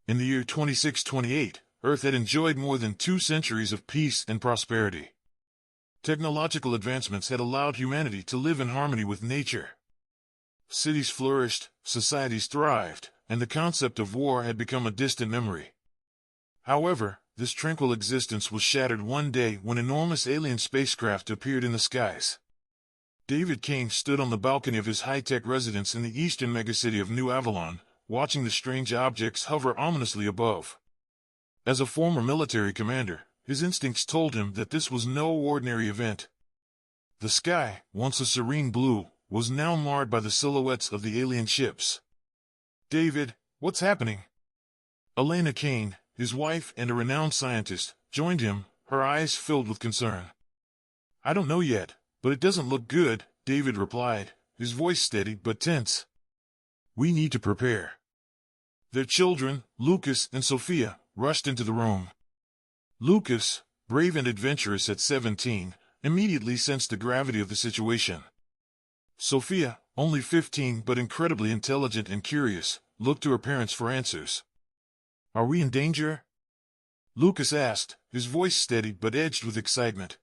In the year 2628, Earth had enjoyed more than 2 centuries of peace and prosperity. Technological advancements had allowed humanity to live in harmony with nature. Cities flourished, societies thrived, and the concept of war had become a distant memory. However, this tranquil existence was shattered one day when enormous alien spacecraft appeared in the skies. David Kane stood on the balcony of his high-tech residence in the eastern megacity of New Avalon, watching the strange objects hover ominously above. As a former military commander, his instincts told him that this was no ordinary event. The sky, once a serene blue, was now marred by the silhouettes of the alien ships. "David, what's happening?" Elena Kane, his wife and a renowned scientist, joined him, her eyes filled with concern. "I don't know yet, but it doesn't look good," David replied, his voice steady but tense. "We need to prepare." Their children, Lucas and Sophia, rushed into the room. Lucas, brave and adventurous at 17, immediately sensed the gravity of the situation. Sophia, only 15 but incredibly intelligent and curious, looked to her parents for answers. "Are we in danger?" Lucas asked, his voice steady but edged with excitement.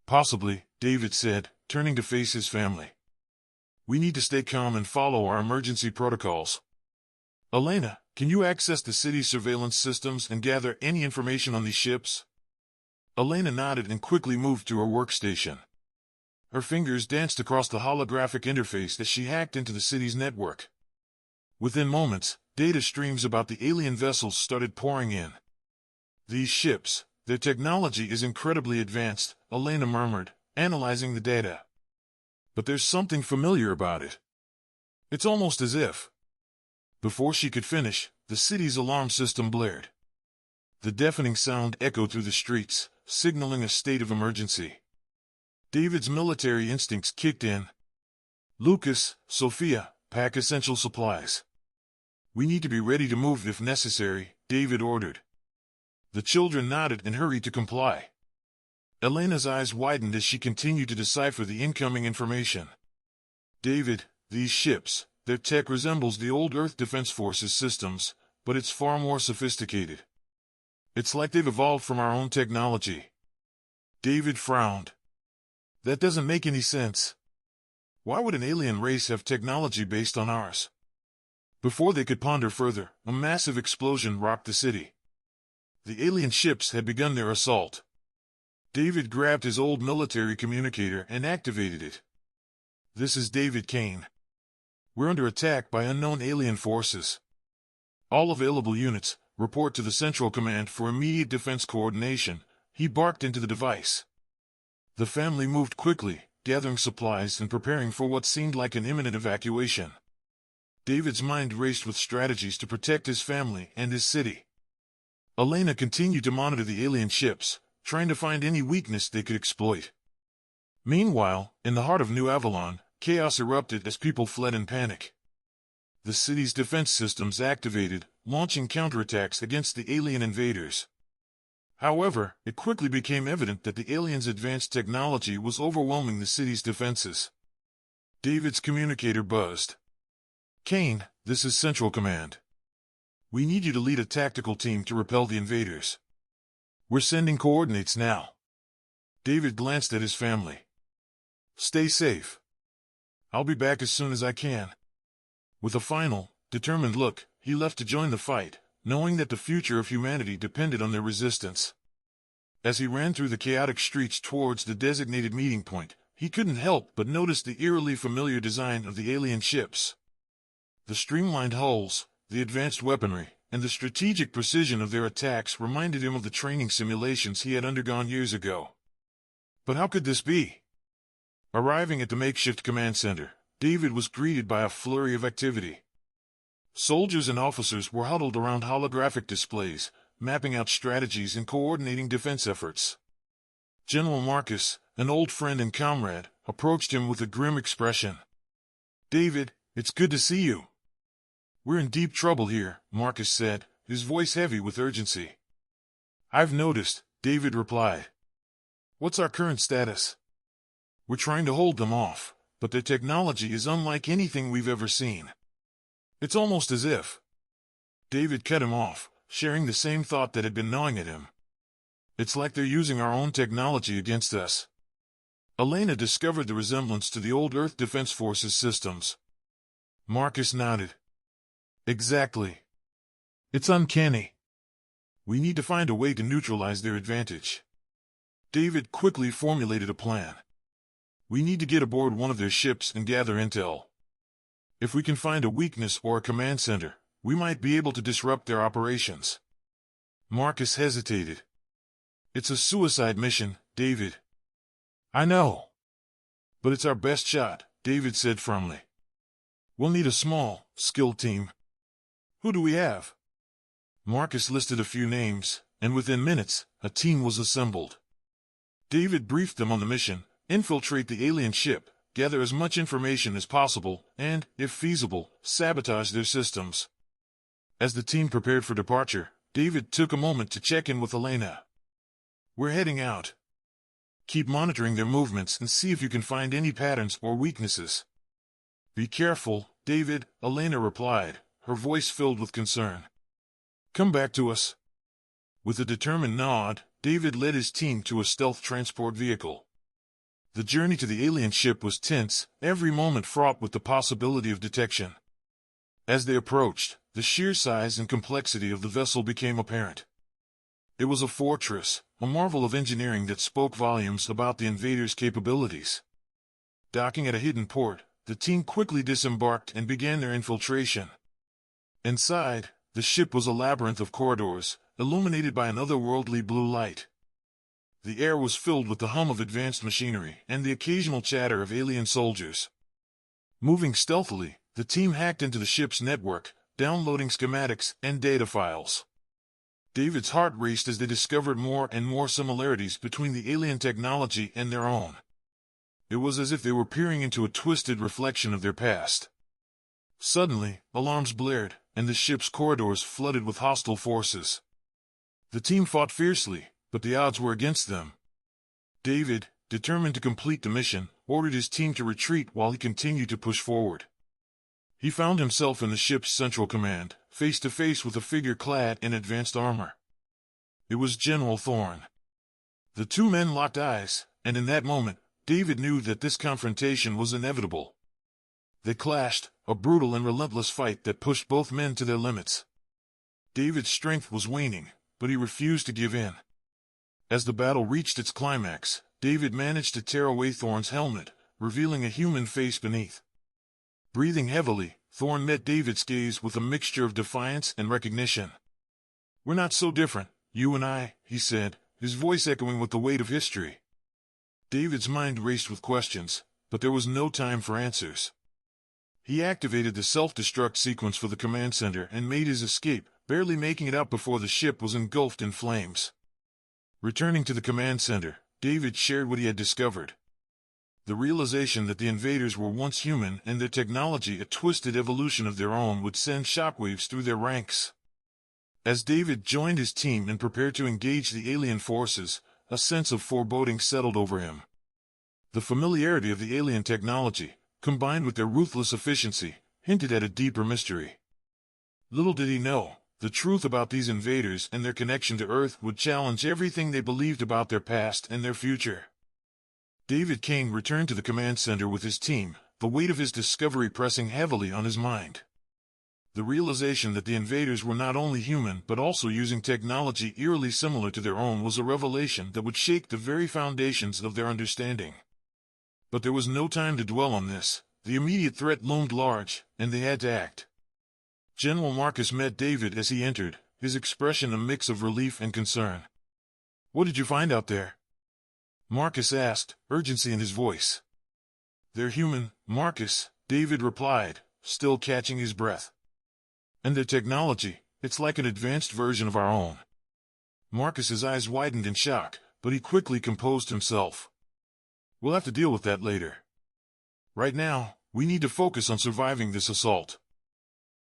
"Possibly," David said, turning to face his family. "We need to stay calm and follow our emergency protocols." "Elena, can you access the city's surveillance systems and gather any information on these ships?" Elena nodded and quickly moved to her workstation. Her fingers danced across the holographic interface as she hacked into the city's network. Within moments, data streams about the alien vessels started pouring in. "These ships, their technology is incredibly advanced," Elena murmured, analyzing the data. "But there's something familiar about it. It's almost as if..." Before she could finish, the city's alarm system blared. The deafening sound echoed through the streets, signaling a state of emergency. David's military instincts kicked in. "Lucas, Sophia, pack essential supplies. We need to be ready to move if necessary," David ordered. The children nodded and hurried to comply. Elena's eyes widened as she continued to decipher the incoming information. "David, these ships, their tech resembles the old Earth Defense Forces systems, but it's far more sophisticated. It's like they've evolved from our own technology." David frowned. "That doesn't make any sense. Why would an alien race have technology based on ours?" Before they could ponder further, a massive explosion rocked the city. The alien ships had begun their assault. David grabbed his old military communicator and activated it. "This is David Kane. We're under attack by unknown alien forces. All available units, report to the Central Command for immediate defense coordination," he barked into the device. The family moved quickly, gathering supplies and preparing for what seemed like an imminent evacuation. David's mind raced with strategies to protect his family and his city. Elena continued to monitor the alien ships, trying to find any weakness they could exploit. Meanwhile, in the heart of New Avalon, chaos erupted as people fled in panic. The city's defense systems activated, launching counterattacks against the alien invaders. However, it quickly became evident that the aliens' advanced technology was overwhelming the city's defenses. David's communicator buzzed. "Kane, this is Central Command. We need you to lead a tactical team to repel the invaders. We're sending coordinates now." David glanced at his family. "Stay safe. I'll be back as soon as I can." With a final, determined look, he left to join the fight, knowing that the future of humanity depended on their resistance. As he ran through the chaotic streets towards the designated meeting point, he couldn't help but notice the eerily familiar design of the alien ships. The streamlined hulls, the advanced weaponry, and the strategic precision of their attacks reminded him of the training simulations he had undergone years ago. But how could this be? Arriving at the makeshift command center, David was greeted by a flurry of activity. Soldiers and officers were huddled around holographic displays, mapping out strategies and coordinating defense efforts. General Marcus, an old friend and comrade, approached him with a grim expression. "David, it's good to see you." "We're in deep trouble here," Marcus said, his voice heavy with urgency. "I've noticed," David replied. "What's our current status?" "We're trying to hold them off, but their technology is unlike anything we've ever seen. It's almost as if..." David cut him off, sharing the same thought that had been gnawing at him. It's like they're using our own technology against us. Elena discovered the resemblance to the old Earth Defense Forces systems. Marcus nodded. Exactly. It's uncanny. We need to find a way to neutralize their advantage. David quickly formulated a plan. We need to get aboard one of their ships and gather intel. If we can find a weakness or a command center, we might be able to disrupt their operations. Marcus hesitated. It's a suicide mission, David. I know. But it's our best shot, David said firmly. We'll need a small, skilled team. Who do we have? Marcus listed a few names, and within minutes, a team was assembled. David briefed them on the mission: infiltrate the alien ship, gather as much information as possible, and, if feasible, sabotage their systems. As the team prepared for departure, David took a moment to check in with Elena. We're heading out. Keep monitoring their movements and see if you can find any patterns or weaknesses. Be careful, David, Elena replied, her voice filled with concern. Come back to us. With a determined nod, David led his team to a stealth transport vehicle. The journey to the alien ship was tense, every moment fraught with the possibility of detection. As they approached, the sheer size and complexity of the vessel became apparent. It was a fortress, a marvel of engineering that spoke volumes about the invaders' capabilities. Docking at a hidden port, the team quickly disembarked and began their infiltration. Inside, the ship was a labyrinth of corridors, illuminated by an otherworldly blue light. The air was filled with the hum of advanced machinery and the occasional chatter of alien soldiers. Moving stealthily, the team hacked into the ship's network, downloading schematics and data files. David's heart raced as they discovered more and more similarities between the alien technology and their own. It was as if they were peering into a twisted reflection of their past. Suddenly, alarms blared, and the ship's corridors flooded with hostile forces. The team fought fiercely, but the odds were against them. David, determined to complete the mission, ordered his team to retreat while he continued to push forward. He found himself in the ship's central command, face to face with a figure clad in advanced armor. It was General Thorne. The two men locked eyes, and in that moment, David knew that this confrontation was inevitable. They clashed, a brutal and relentless fight that pushed both men to their limits. David's strength was waning, but he refused to give in. As the battle reached its climax, David managed to tear away Thorne's helmet, revealing a human face beneath. Breathing heavily, Thorne met David's gaze with a mixture of defiance and recognition. "We're not so different, you and I," he said, his voice echoing with the weight of history. David's mind raced with questions, but there was no time for answers. He activated the self-destruct sequence for the command center and made his escape, barely making it out before the ship was engulfed in flames. Returning to the command center, David shared what he had discovered. The realization that the invaders were once human and their technology a twisted evolution of their own would send shockwaves through their ranks. As David joined his team and prepared to engage the alien forces, a sense of foreboding settled over him. The familiarity of the alien technology, combined with their ruthless efficiency, hinted at a deeper mystery. Little did he know, the truth about these invaders and their connection to Earth would challenge everything they believed about their past and their future. David Kane returned to the command center with his team, the weight of his discovery pressing heavily on his mind. The realization that the invaders were not only human but also using technology eerily similar to their own was a revelation that would shake the very foundations of their understanding. But there was no time to dwell on this. The immediate threat loomed large, and they had to act. General Marcus met David as he entered, his expression a mix of relief and concern. "What did you find out there?" Marcus asked, urgency in his voice. "They're human, Marcus," David replied, still catching his breath. "And their technology, it's like an advanced version of our own." Marcus's eyes widened in shock, but he quickly composed himself. "We'll have to deal with that later. Right now, we need to focus on surviving this assault."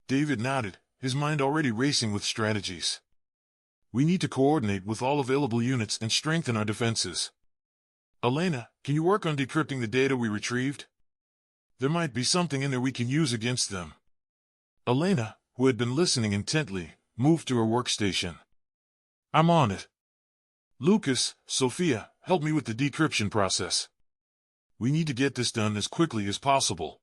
David nodded, his mind already racing with strategies. "We need to coordinate with all available units and strengthen our defenses. Elena, can you work on decrypting the data we retrieved? There might be something in there we can use against them." Elena, who had been listening intently, moved to her workstation. I'm on it. Lucas, Sophia, help me with the decryption process. We need to get this done as quickly as possible.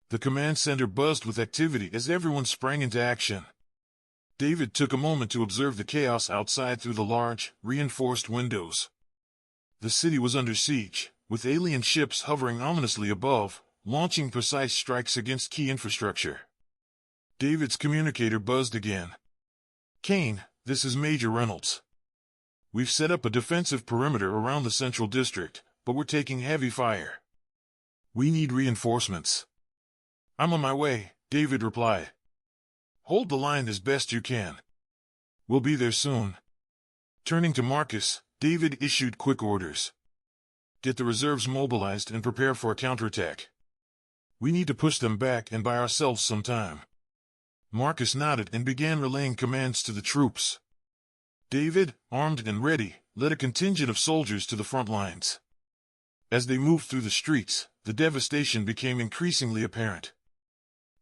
The command center buzzed with activity as everyone sprang into action. David took a moment to observe the chaos outside through the large, reinforced windows. The city was under siege, with alien ships hovering ominously above, launching precise strikes against key infrastructure. David's communicator buzzed again. Kane, this is Major Reynolds. We've set up a defensive perimeter around the central district, but we're taking heavy fire. We need reinforcements. I'm on my way, David replied. Hold the line as best you can. We'll be there soon. Turning to Marcus, David issued quick orders. Get the reserves mobilized and prepare for a counterattack. We need to push them back and buy ourselves some time. Marcus nodded and began relaying commands to the troops. David, armed and ready, led a contingent of soldiers to the front lines. As they moved through the streets, the devastation became increasingly apparent.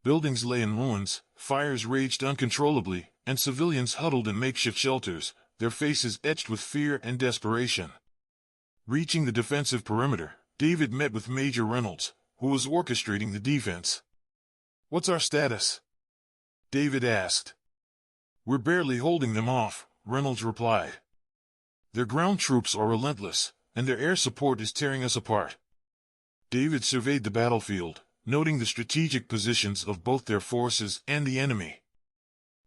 Buildings lay in ruins, fires raged uncontrollably, and civilians huddled in makeshift shelters, their faces etched with fear and desperation. Reaching the defensive perimeter, David met with Major Reynolds, who was orchestrating the defense. What's our status? David asked. We're barely holding them off, Reynolds replied. Their ground troops are relentless, and their air support is tearing us apart. David surveyed the battlefield, noting the strategic positions of both their forces and the enemy.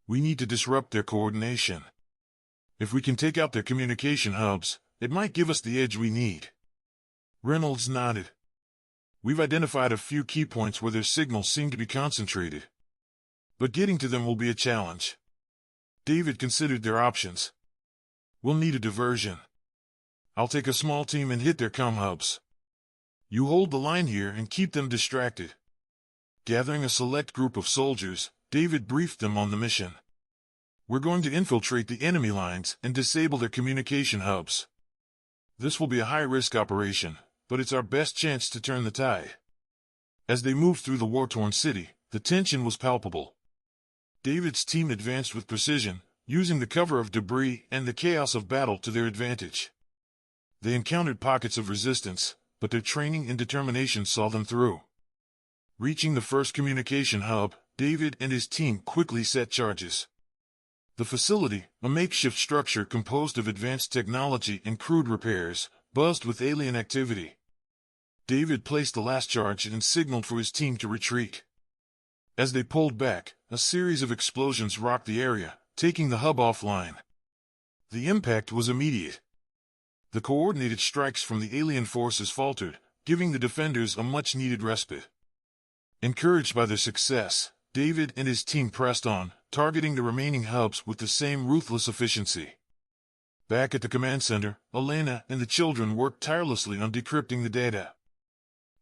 We need to disrupt their coordination. If we can take out their communication hubs, it might give us the edge we need. Reynolds nodded. We've identified a few key points where their signals seem to be concentrated. But getting to them will be a challenge. David considered their options. We'll need a diversion. I'll take a small team and hit their comm hubs. You hold the line here and keep them distracted. Gathering a select group of soldiers, David briefed them on the mission. We're going to infiltrate the enemy lines and disable their communication hubs. This will be a high-risk operation, but it's our best chance to turn the tide. As they moved through the war-torn city, the tension was palpable. David's team advanced with precision, using the cover of debris and the chaos of battle to their advantage. They encountered pockets of resistance, but their training and determination saw them through. Reaching the first communication hub, David and his team quickly set charges. The facility, a makeshift structure composed of advanced technology and crude repairs, buzzed with alien activity. David placed the last charge and signaled for his team to retreat. As they pulled back, a series of explosions rocked the area, taking the hub offline. The impact was immediate. The coordinated strikes from the alien forces faltered, giving the defenders a much-needed respite. Encouraged by their success, David and his team pressed on, targeting the remaining hubs with the same ruthless efficiency. Back at the command center, Elena and the children worked tirelessly on decrypting the data.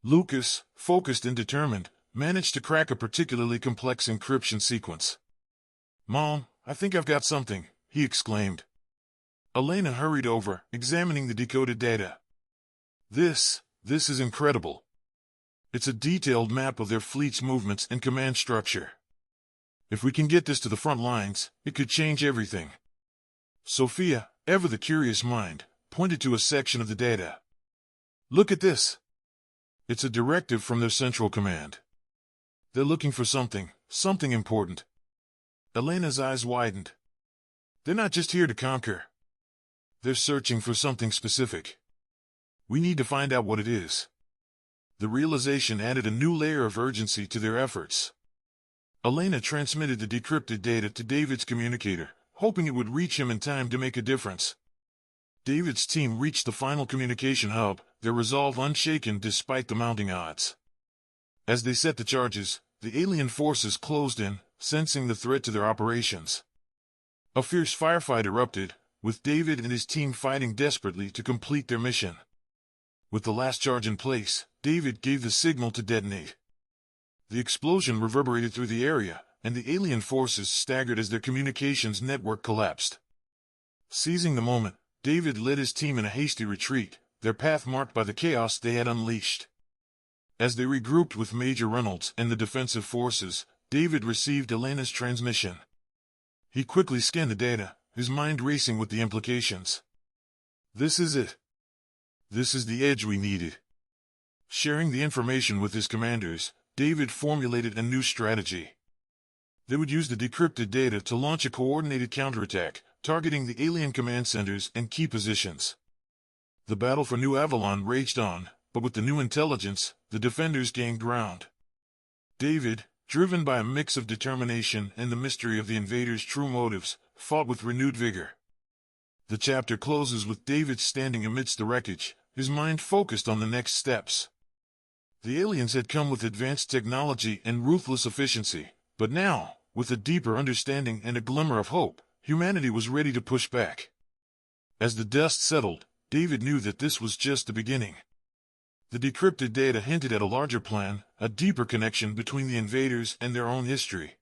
Lucas, focused and determined, managed to crack a particularly complex encryption sequence. "Mom, I think I've got something," he exclaimed. Elena hurried over, examining the decoded data. This is incredible. It's a detailed map of their fleet's movements and command structure. If we can get this to the front lines, it could change everything. Sophia, ever the curious mind, pointed to a section of the data. Look at this. It's a directive from their central command. They're looking for something important. Elena's eyes widened. They're not just here to conquer. They're searching for something specific. We need to find out what it is. The realization added a new layer of urgency to their efforts. Elena transmitted the decrypted data to David's communicator, hoping it would reach him in time to make a difference. David's team reached the final communication hub, their resolve unshaken despite the mounting odds. As they set the charges, the alien forces closed in, sensing the threat to their operations. A fierce firefight erupted, with David and his team fighting desperately to complete their mission. With the last charge in place, David gave the signal to detonate. The explosion reverberated through the area, and the alien forces staggered as their communications network collapsed. Seizing the moment, David led his team in a hasty retreat, their path marked by the chaos they had unleashed. As they regrouped with Major Reynolds and the defensive forces, David received Elena's transmission. He quickly scanned the data, his mind racing with the implications. This is it. This is the edge we needed. Sharing the information with his commanders, David formulated a new strategy. They would use the decrypted data to launch a coordinated counterattack, targeting the alien command centers and key positions. The battle for New Avalon raged on, but with the new intelligence, the defenders gained ground. David, driven by a mix of determination and the mystery of the invaders' true motives, fought with renewed vigor. The chapter closes with David standing amidst the wreckage, his mind focused on the next steps. The aliens had come with advanced technology and ruthless efficiency, but now, with a deeper understanding and a glimmer of hope, humanity was ready to push back. As the dust settled, David knew that this was just the beginning. The decrypted data hinted at a larger plan, a deeper connection between the invaders and their own history.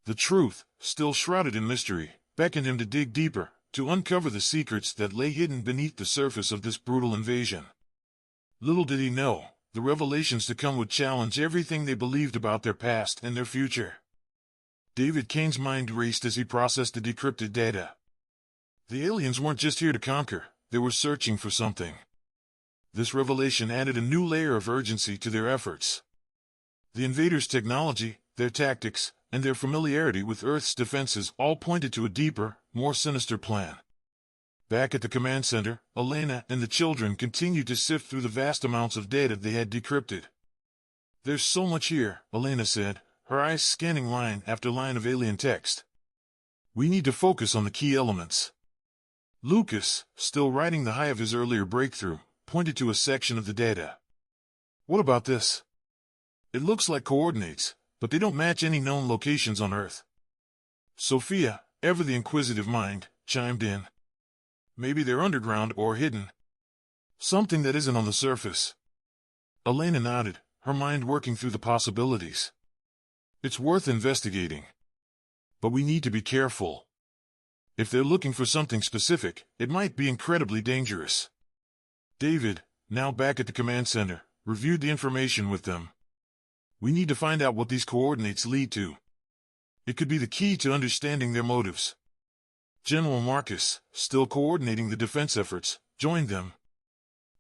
The truth, still shrouded in mystery, beckoned him to dig deeper, to uncover the secrets that lay hidden beneath the surface of this brutal invasion. Little did he know, the revelations to come would challenge everything they believed about their past and their future. David Kane's mind raced as he processed the decrypted data. The aliens weren't just here to conquer, they were searching for something. This revelation added a new layer of urgency to their efforts. The invaders' technology, their tactics, and their familiarity with Earth's defenses all pointed to a deeper, more sinister plan. Back at the command center, Elena and the children continued to sift through the vast amounts of data they had decrypted. "There's so much here," Elena said, her eyes scanning line after line of alien text. "We need to focus on the key elements." Lucas, still riding the high of his earlier breakthrough, pointed to a section of the data. "What about this? It looks like coordinates, but they don't match any known locations on Earth." Sophia, ever the inquisitive mind, chimed in. "Maybe they're underground or hidden. Something that isn't on the surface." Elena nodded, her mind working through the possibilities. "It's worth investigating. But we need to be careful. If they're looking for something specific, it might be incredibly dangerous." David, now back at the command center, reviewed the information with them. "We need to find out what these coordinates lead to. It could be the key to understanding their motives." General Marcus, still coordinating the defense efforts, joined them.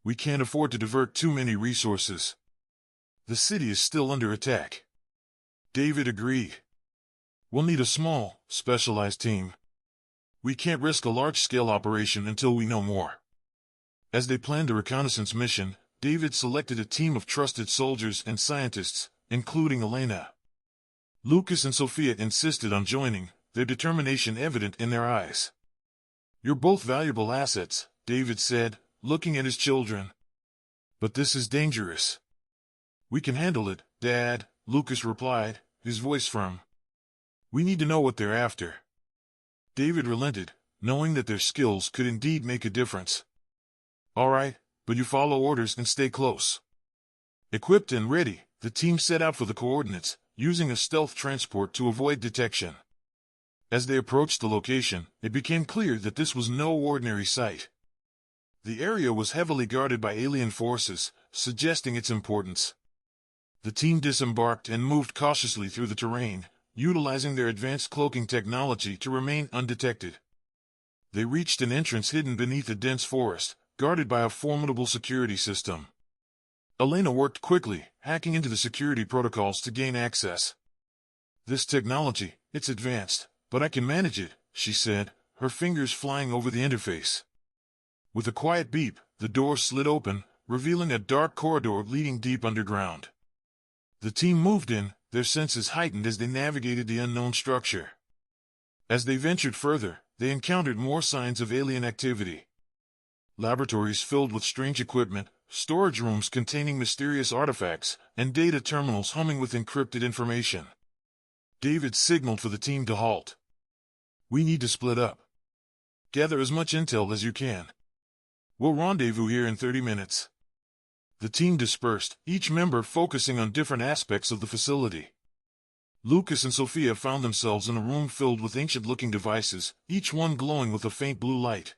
"We can't afford to divert too many resources. The city is still under attack." David agreed. "We'll need a small, specialized team. We can't risk a large-scale operation until we know more." As they planned a reconnaissance mission, David selected a team of trusted soldiers and scientists, including Elena. Lucas and Sophia insisted on joining, their determination evident in their eyes. "You're both valuable assets," David said, looking at his children. "But this is dangerous." "We can handle it, Dad," Lucas replied, his voice firm. "We need to know what they're after." David relented, knowing that their skills could indeed make a difference. "All right, but you follow orders and stay close." Equipped and ready, the team set out for the coordinates, using a stealth transport to avoid detection. As they approached the location, it became clear that this was no ordinary site. The area was heavily guarded by alien forces, suggesting its importance. The team disembarked and moved cautiously through the terrain, utilizing their advanced cloaking technology to remain undetected. They reached an entrance hidden beneath a dense forest, guarded by a formidable security system. Elena worked quickly, hacking into the security protocols to gain access. "This technology, it's advanced, but I can manage it," she said, her fingers flying over the interface. With a quiet beep, the door slid open, revealing a dark corridor leading deep underground. The team moved in, their senses heightened as they navigated the unknown structure. As they ventured further, they encountered more signs of alien activity. Laboratories filled with strange equipment, storage rooms containing mysterious artifacts, and data terminals humming with encrypted information. David signaled for the team to halt. "We need to split up. Gather as much intel as you can. We'll rendezvous here in 30 minutes. The team dispersed, each member focusing on different aspects of the facility. Lucas and Sophia found themselves in a room filled with ancient-looking devices, each one glowing with a faint blue light.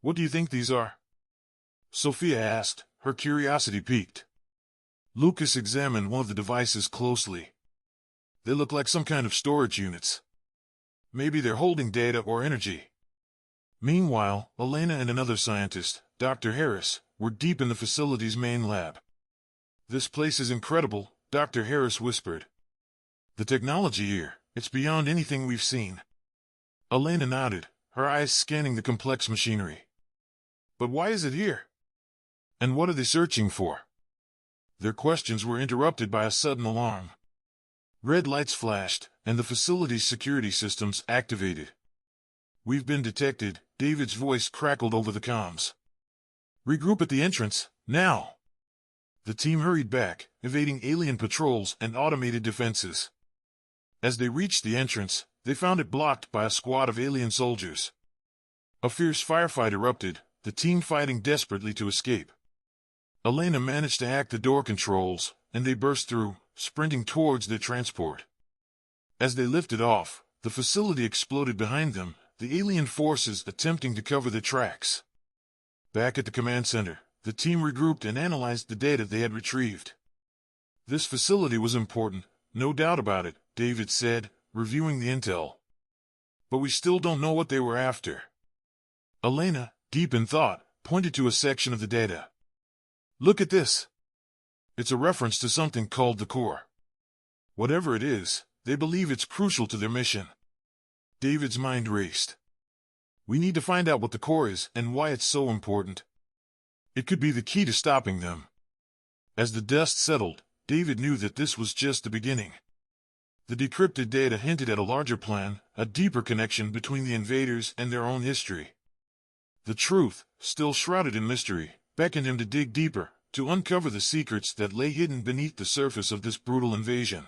"What do you think these are?" Sophia asked, her curiosity piqued. Lucas examined one of the devices closely. "They look like some kind of storage units. Maybe they're holding data or energy. Meanwhile, Elena and another scientist, Dr. Harris, were deep in the facility's main lab. "This place is incredible," Dr. Harris whispered. "The technology here, it's beyond anything we've seen." Elena nodded, her eyes scanning the complex machinery. "But why is it here? And what are they searching for?" Their questions were interrupted by a sudden alarm. Red lights flashed, and the facility's security systems activated. "We've been detected," David's voice crackled over the comms. "Regroup at the entrance, now!" The team hurried back, evading alien patrols and automated defenses. As they reached the entrance, they found it blocked by a squad of alien soldiers. A fierce firefight erupted, the team fighting desperately to escape. Elena managed to hack the door controls, and they burst through, sprinting towards their transport. As they lifted off, the facility exploded behind them, the alien forces attempting to cover their tracks. Back at the command center, the team regrouped and analyzed the data they had retrieved. "This facility was important, no doubt about it," David said, reviewing the intel. "But we still don't know what they were after." Elena, deep in thought, pointed to a section of the data. "Look at this. It's a reference to something called the core. Whatever it is, they believe it's crucial to their mission." David's mind raced. "We need to find out what the core is and why it's so important. It could be the key to stopping them." As the dust settled, David knew that this was just the beginning. The decrypted data hinted at a larger plan, a deeper connection between the invaders and their own history. The truth, still shrouded in mystery, beckoned him to dig deeper, to uncover the secrets that lay hidden beneath the surface of this brutal invasion.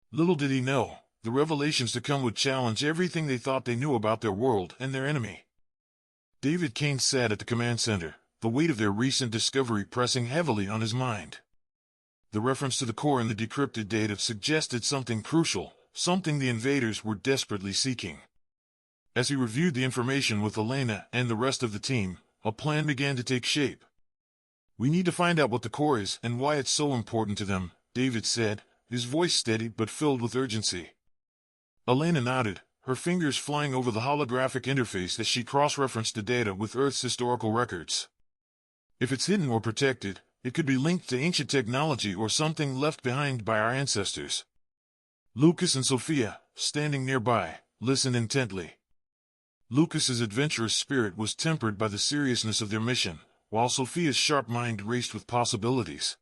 Little did he know, the revelations to come would challenge everything they thought they knew about their world and their enemy. David Kane sat at the command center, the weight of their recent discovery pressing heavily on his mind. The reference to the core in the decrypted data suggested something crucial, something the invaders were desperately seeking. As he reviewed the information with Elena and the rest of the team, a plan began to take shape. "We need to find out what the core is and why it's so important to them," David said, his voice steady but filled with urgency. Elena nodded, her fingers flying over the holographic interface as she cross-referenced the data with Earth's historical records. "If it's hidden or protected, it could be linked to ancient technology or something left behind by our ancestors." Lucas and Sophia, standing nearby, listened intently. Lucas's adventurous spirit was tempered by the seriousness of their mission, while Sophia's sharp mind raced with possibilities.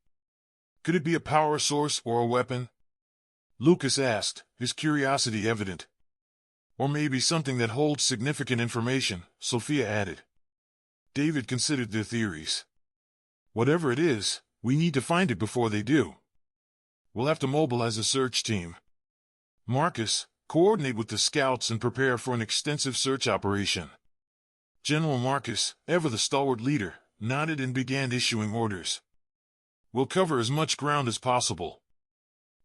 "Could it be a power source or a weapon?" Lucas asked, his curiosity evident. "Or maybe something that holds significant information," Sophia added. David considered their theories. "Whatever it is, we need to find it before they do. We'll have to mobilize a search team. Marcus, coordinate with the scouts and prepare for an extensive search operation." General Marcus, ever the stalwart leader, nodded and began issuing orders. "We'll cover as much ground as possible.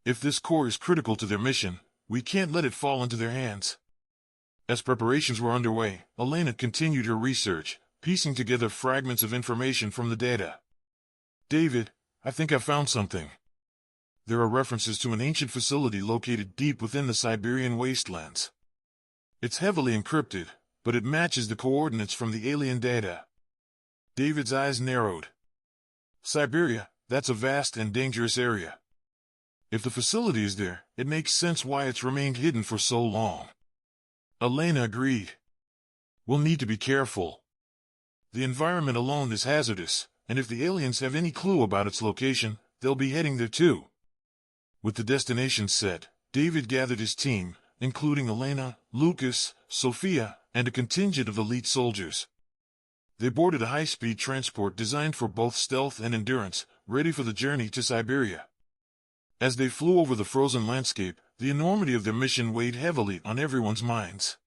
If this core is critical to their mission, we can't let it fall into their hands." As preparations were underway, Elena continued her research, piecing together fragments of information from the data. "David, I think I've found something. There are references to an ancient facility located deep within the Siberian wastelands. It's heavily encrypted, but it matches the coordinates from the alien data." David's eyes narrowed. "Siberia, that's a vast and dangerous area. If the facility is there, it makes sense why it's remained hidden for so long." Elena agreed. "We'll need to be careful. The environment alone is hazardous, and if the aliens have any clue about its location, they'll be heading there too." With the destination set, David gathered his team, including Elena, Lucas, Sophia, and a contingent of elite soldiers. They boarded a high-speed transport designed for both stealth and endurance, ready for the journey to Siberia. As they flew over the frozen landscape, the enormity of their mission weighed heavily on everyone's minds.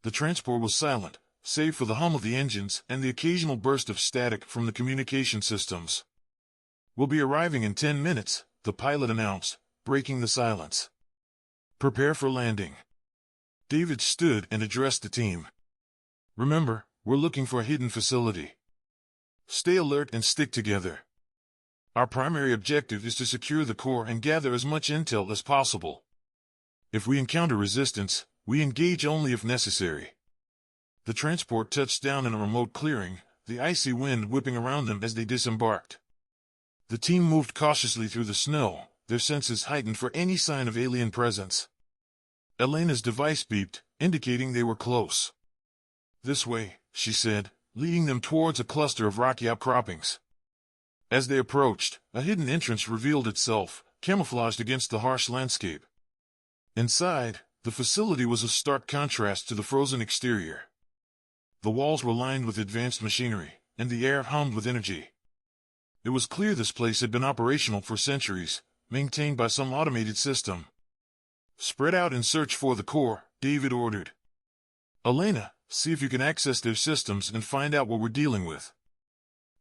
The transport was silent, save for the hum of the engines and the occasional burst of static from the communication systems. "We'll be arriving in 10 minutes, the pilot announced, breaking the silence. "Prepare for landing." David stood and addressed the team. "Remember, we're looking for a hidden facility. Stay alert and stick together. Our primary objective is to secure the core and gather as much intel as possible. If we encounter resistance, We engage only if necessary. The transport touched down in a remote clearing, the icy wind whipping around them as they disembarked. The team moved cautiously through the snow, their senses heightened for any sign of alien presence. Elena's device beeped, indicating they were close. "This way," she said, leading them towards a cluster of rocky outcroppings. As they approached, a hidden entrance revealed itself, camouflaged against the harsh landscape. Inside, the facility was a stark contrast to the frozen exterior. The walls were lined with advanced machinery, and the air hummed with energy. It was clear this place had been operational for centuries, maintained by some automated system. "Spread out and search for the core," David ordered. "Elena, see if you can access their systems and find out what we're dealing with."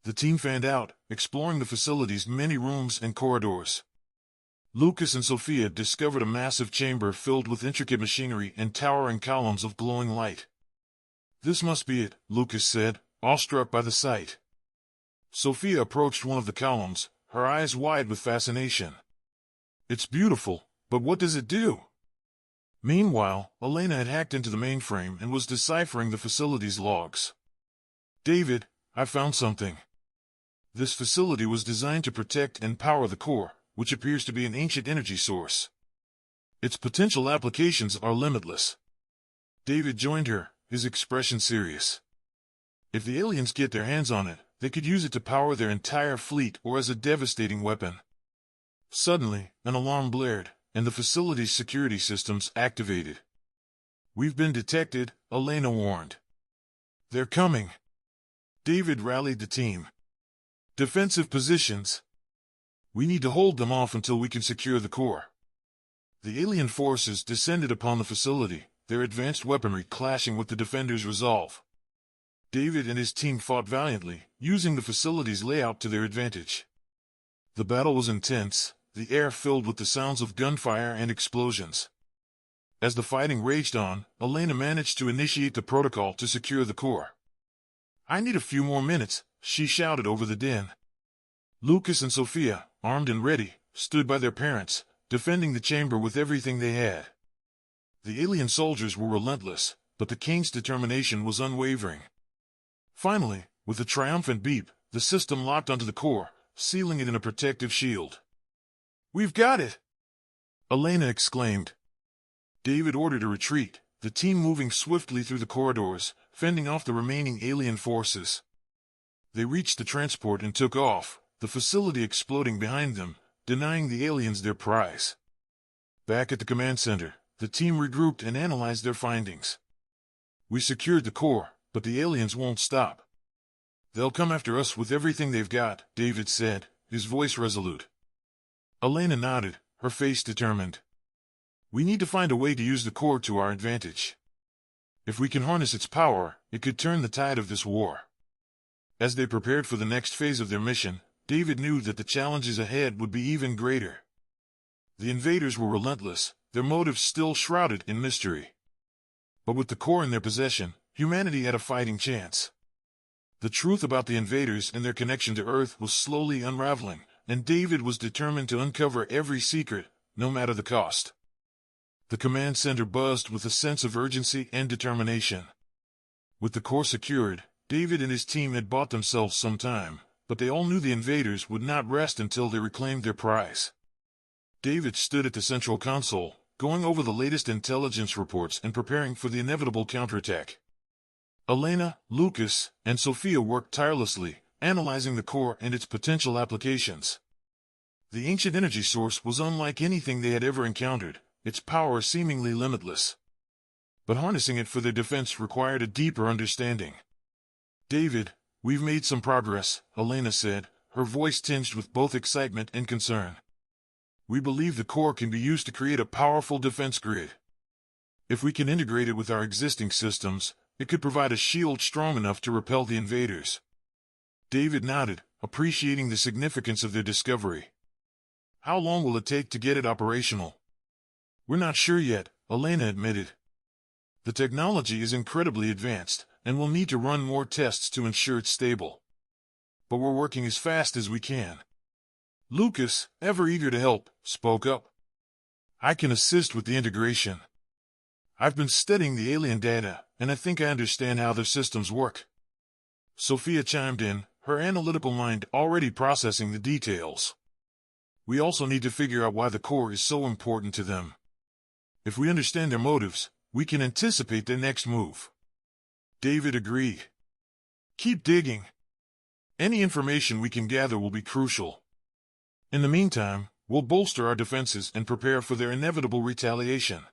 The team fanned out, exploring the facility's many rooms and corridors. Lucas and Sophia discovered a massive chamber filled with intricate machinery and towering columns of glowing light. "This must be it," Lucas said, awestruck by the sight. Sophia approached one of the columns, her eyes wide with fascination. "It's beautiful, but what does it do?" Meanwhile, Elena had hacked into the mainframe and was deciphering the facility's logs. "David, I found something. This facility was designed to protect and power the core, which appears to be an ancient energy source. Its potential applications are limitless." David joined her, his expression serious. "If the aliens get their hands on it, they could use it to power their entire fleet or as a devastating weapon." Suddenly, an alarm blared, and the facility's security systems activated. "We've been detected," Elena warned. "They're coming." David rallied the team. "Defensive positions. We need to hold them off until we can secure the core." The alien forces descended upon the facility, their advanced weaponry clashing with the defenders' resolve. David and his team fought valiantly, using the facility's layout to their advantage. The battle was intense, the air filled with the sounds of gunfire and explosions. As the fighting raged on, Elena managed to initiate the protocol to secure the core. "I need a few more minutes," she shouted over the din. Lucas and Sophia, armed and ready, stood by their parents, defending the chamber with everything they had. The alien soldiers were relentless, but the King's determination was unwavering. Finally, with a triumphant beep, the system locked onto the core, sealing it in a protective shield. "We've got it!" Elena exclaimed. David ordered a retreat, the team moving swiftly through the corridors, fending off the remaining alien forces. They reached the transport and took off, the facility exploding behind them, denying the aliens their prize. Back at the command center, the team regrouped and analyzed their findings. "We secured the core, but the aliens won't stop. They'll come after us with everything they've got," David said, his voice resolute. Elena nodded, her face determined. "We need to find a way to use the core to our advantage. If we can harness its power, it could turn the tide of this war." As they prepared for the next phase of their mission, David knew that the challenges ahead would be even greater. The invaders were relentless, their motives still shrouded in mystery. But with the core in their possession, humanity had a fighting chance. The truth about the invaders and their connection to Earth was slowly unraveling, and David was determined to uncover every secret, no matter the cost. The command center buzzed with a sense of urgency and determination. With the core secured, David and his team had bought themselves some time, but they all knew the invaders would not rest until they reclaimed their prize. David stood at the central console, going over the latest intelligence reports and preparing for the inevitable counterattack. Elena, Lucas, and Sophia worked tirelessly, analyzing the core and its potential applications. The ancient energy source was unlike anything they had ever encountered, its power seemingly limitless. But harnessing it for their defense required a deeper understanding. "David, we've made some progress," Elena said, her voice tinged with both excitement and concern. "We believe the core can be used to create a powerful defense grid. If we can integrate it with our existing systems, it could provide a shield strong enough to repel the invaders." David nodded, appreciating the significance of their discovery. "How long will it take to get it operational?" "We're not sure yet," Elena admitted. "The technology is incredibly advanced, and we'll need to run more tests to ensure it's stable. But we're working as fast as we can." Lucas, ever eager to help, spoke up. "I can assist with the integration." I've been studying the alien data, and I think I understand how their systems work. Sophia chimed in, her analytical mind already processing the details. We also need to figure out why the core is so important to them. If we understand their motives, we can anticipate their next move. David agreed. Keep digging. Any information we can gather will be crucial. In the meantime, we'll bolster our defenses and prepare for their inevitable retaliation.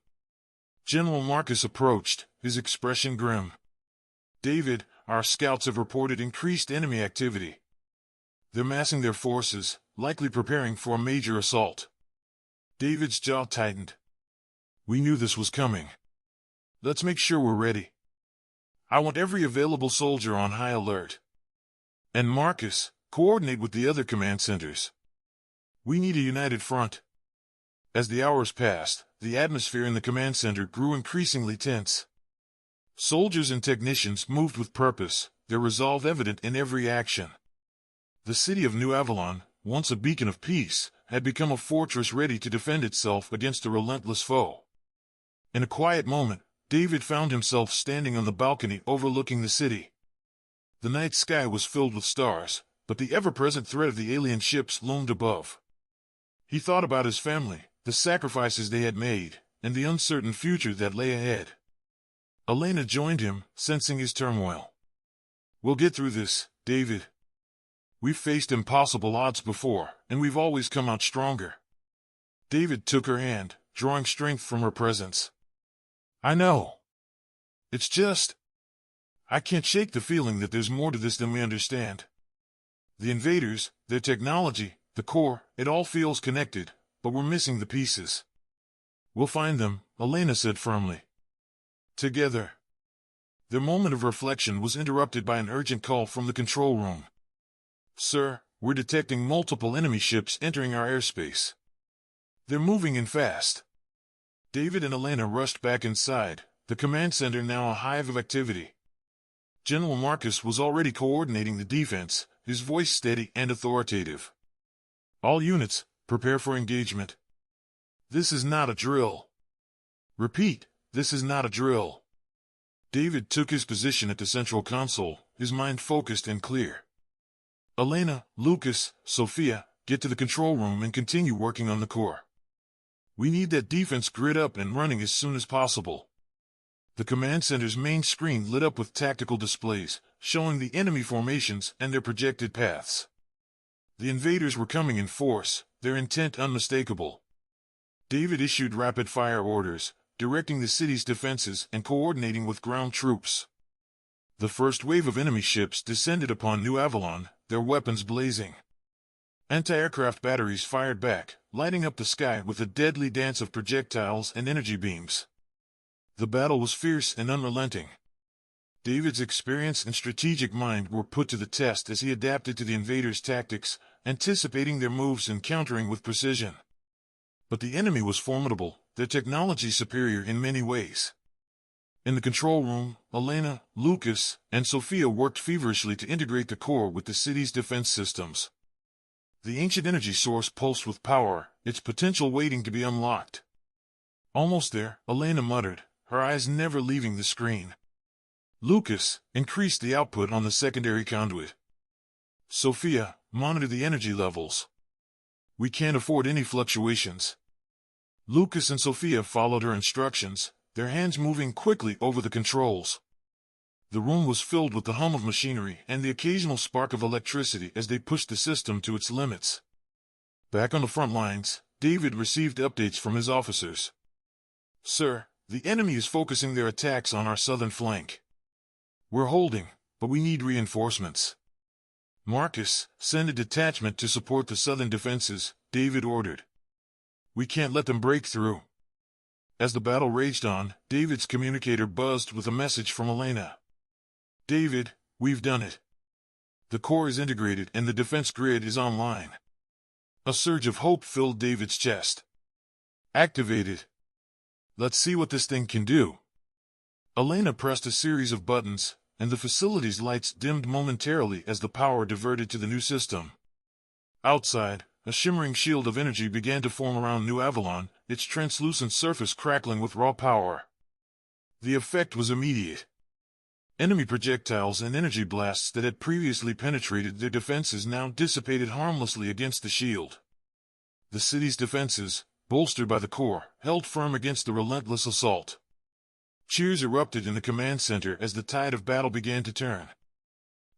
General Marcus approached, his expression grim. David, our scouts have reported increased enemy activity. They're massing their forces, likely preparing for a major assault. David's jaw tightened. We knew this was coming. Let's make sure we're ready. I want every available soldier on high alert. And Marcus, coordinate with the other command centers. We need a united front. As the hours passed, the atmosphere in the command center grew increasingly tense. Soldiers and technicians moved with purpose, their resolve evident in every action. The city of New Avalon, once a beacon of peace, had become a fortress ready to defend itself against a relentless foe. In a quiet moment, David found himself standing on the balcony overlooking the city. The night sky was filled with stars, but the ever-present threat of the alien ships loomed above. He thought about his family, the sacrifices they had made, and the uncertain future that lay ahead. Elena joined him, sensing his turmoil. We'll get through this, David. We've faced impossible odds before, and we've always come out stronger. David took her hand, drawing strength from her presence. I know. It's just, I can't shake the feeling that there's more to this than we understand. The invaders, their technology, the core, it all feels connected, but we're missing the pieces. We'll find them, Elena said firmly. Together. Their moment of reflection was interrupted by an urgent call from the control room. Sir, we're detecting multiple enemy ships entering our airspace. They're moving in fast. David and Elena rushed back inside, the command center now a hive of activity. General Marcus was already coordinating the defense, his voice steady and authoritative. All units, prepare for engagement. This is not a drill. Repeat, this is not a drill. David took his position at the central console, his mind focused and clear. Elena, Lucas, Sophia, get to the control room and continue working on the core. We need that defense grid up and running as soon as possible. The command center's main screen lit up with tactical displays, showing the enemy formations and their projected paths. The invaders were coming in force, their intent unmistakable. David issued rapid-fire orders, directing the city's defenses and coordinating with ground troops. The first wave of enemy ships descended upon New Avalon, their weapons blazing. Anti-aircraft batteries fired back, lighting up the sky with a deadly dance of projectiles and energy beams. The battle was fierce and unrelenting. David's experience and strategic mind were put to the test as he adapted to the invaders' tactics, anticipating their moves and countering with precision. But the enemy was formidable, their technology superior in many ways. In the control room, Elena, Lucas, and Sophia worked feverishly to integrate the core with the city's defense systems. The ancient energy source pulsed with power, its potential waiting to be unlocked. Almost there, Elena muttered, her eyes never leaving the screen. Lucas, increased the output on the secondary conduit. Sophia, monitor the energy levels. We can't afford any fluctuations. Lucas and Sophia followed her instructions, their hands moving quickly over the controls. The room was filled with the hum of machinery and the occasional spark of electricity as they pushed the system to its limits. Back on the front lines, David received updates from his officers. Sir, the enemy is focusing their attacks on our southern flank. We're holding, but we need reinforcements. Marcus, send a detachment to support the southern defenses, David ordered. We can't let them break through. As the battle raged on, David's communicator buzzed with a message from Elena. David, we've done it. The core is integrated and the defense grid is online. A surge of hope filled David's chest. Activated. Let's see what this thing can do. Elena pressed a series of buttons, and the facility's lights dimmed momentarily as the power diverted to the new system. Outside, a shimmering shield of energy began to form around New Avalon, its translucent surface crackling with raw power. The effect was immediate. Enemy projectiles and energy blasts that had previously penetrated their defenses now dissipated harmlessly against the shield. The city's defenses, bolstered by the core, held firm against the relentless assault. Cheers erupted in the command center as the tide of battle began to turn.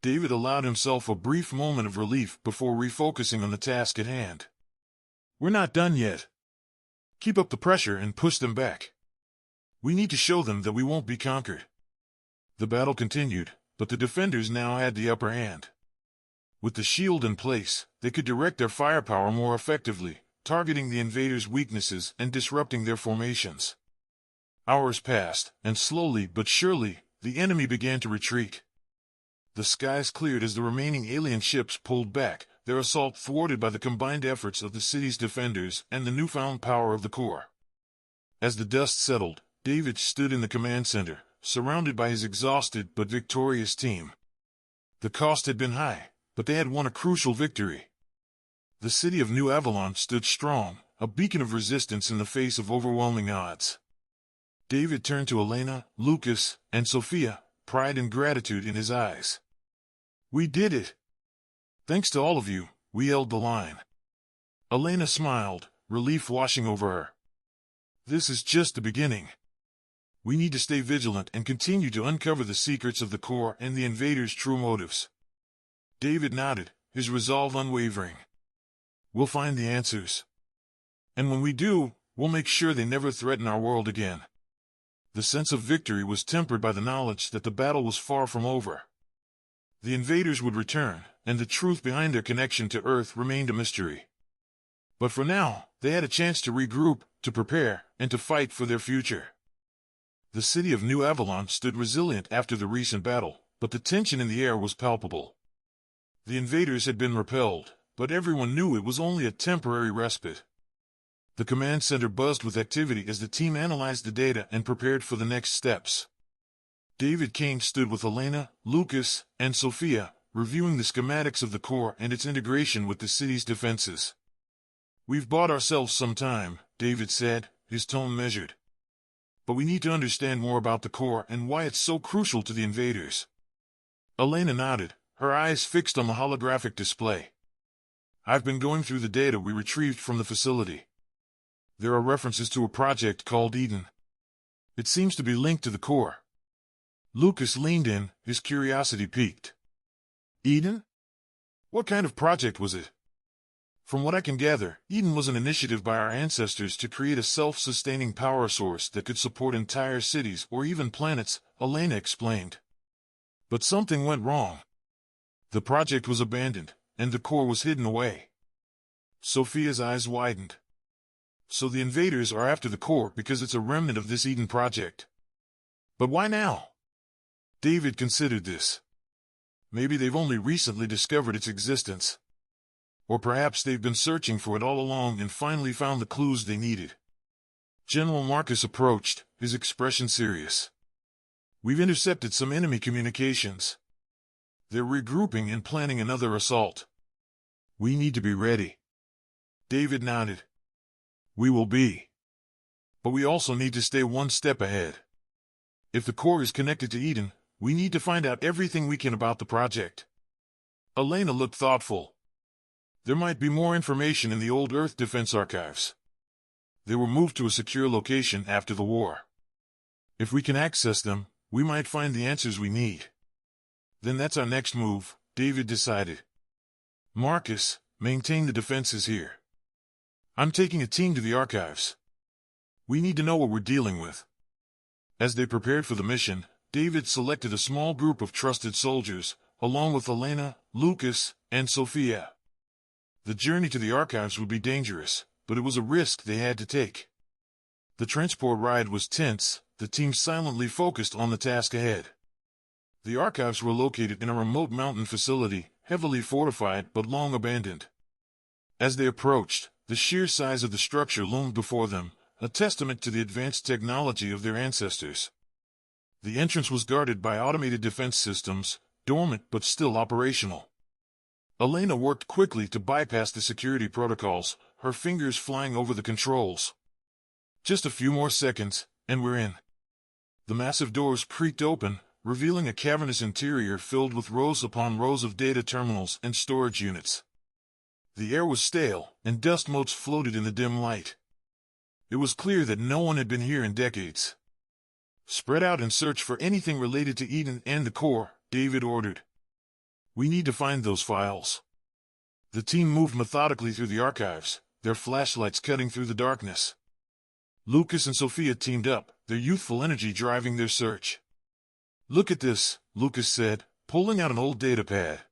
David allowed himself a brief moment of relief before refocusing on the task at hand. "We're not done yet. Keep up the pressure and push them back. We need to show them that we won't be conquered." The battle continued, but the defenders now had the upper hand. With the shield in place, they could direct their firepower more effectively, targeting the invaders' weaknesses and disrupting their formations. Hours passed, and slowly but surely, the enemy began to retreat. The skies cleared as the remaining alien ships pulled back, their assault thwarted by the combined efforts of the city's defenders and the newfound power of the core. As the dust settled, David stood in the command center, surrounded by his exhausted but victorious team. The cost had been high, but they had won a crucial victory. The city of New Avalon stood strong, a beacon of resistance in the face of overwhelming odds. David turned to Elena, Lucas, and Sophia, pride and gratitude in his eyes. "We did it! Thanks to all of you, we held the line." Elena smiled, relief washing over her. "This is just the beginning. We need to stay vigilant and continue to uncover the secrets of the core and the invaders' true motives." David nodded, his resolve unwavering. "We'll find the answers. And when we do, we'll make sure they never threaten our world again." The sense of victory was tempered by the knowledge that the battle was far from over. The invaders would return, and the truth behind their connection to Earth remained a mystery. But for now, they had a chance to regroup, to prepare, and to fight for their future. The city of New Avalon stood resilient after the recent battle, but the tension in the air was palpable. The invaders had been repelled, but everyone knew it was only a temporary respite. The command center buzzed with activity as the team analyzed the data and prepared for the next steps. David Kane stood with Elena, Lucas, and Sophia, reviewing the schematics of the core and its integration with the city's defenses. "We've bought ourselves some time," David said, his tone measured. "But we need to understand more about the core and why it's so crucial to the invaders." Elena nodded, her eyes fixed on the holographic display. "I've been going through the data we retrieved from the facility. There are references to a project called Eden. It seems to be linked to the core." Lucas leaned in, his curiosity piqued. "Eden? What kind of project was it?" "From what I can gather, Eden was an initiative by our ancestors to create a self-sustaining power source that could support entire cities or even planets," Elena explained. "But something went wrong. The project was abandoned, and the core was hidden away." Sophia's eyes widened. "So the invaders are after the core because it's a remnant of this Eden project. But why now?" David considered this. Maybe they've only recently discovered its existence. Or perhaps they've been searching for it all along and finally found the clues they needed. General Marcus approached, his expression serious. "We've intercepted some enemy communications. They're regrouping and planning another assault. We need to be ready." David nodded. "We will be. But we also need to stay one step ahead. If the core is connected to Eden, we need to find out everything we can about the project." Elena looked thoughtful. "There might be more information in the old Earth Defense archives. They were moved to a secure location after the war. If we can access them, we might find the answers we need." "Then that's our next move," David decided. "Marcus, maintain the defenses here. I'm taking a team to the archives. We need to know what we're dealing with." As they prepared for the mission, David selected a small group of trusted soldiers, along with Elena, Lucas, and Sophia. The journey to the archives would be dangerous, but it was a risk they had to take. The transport ride was tense, the team silently focused on the task ahead. The archives were located in a remote mountain facility, heavily fortified but long abandoned. As they approached, the sheer size of the structure loomed before them, a testament to the advanced technology of their ancestors. The entrance was guarded by automated defense systems, dormant but still operational. Elena worked quickly to bypass the security protocols, her fingers flying over the controls. "Just a few more seconds, and we're in." The massive doors creaked open, revealing a cavernous interior filled with rows upon rows of data terminals and storage units. The air was stale, and dust motes floated in the dim light. It was clear that no one had been here in decades. "Spread out and search for anything related to Eden and the core," David ordered. "We need to find those files." The team moved methodically through the archives, their flashlights cutting through the darkness. Lucas and Sophia teamed up, their youthful energy driving their search. "Look at this," Lucas said, pulling out an old data pad.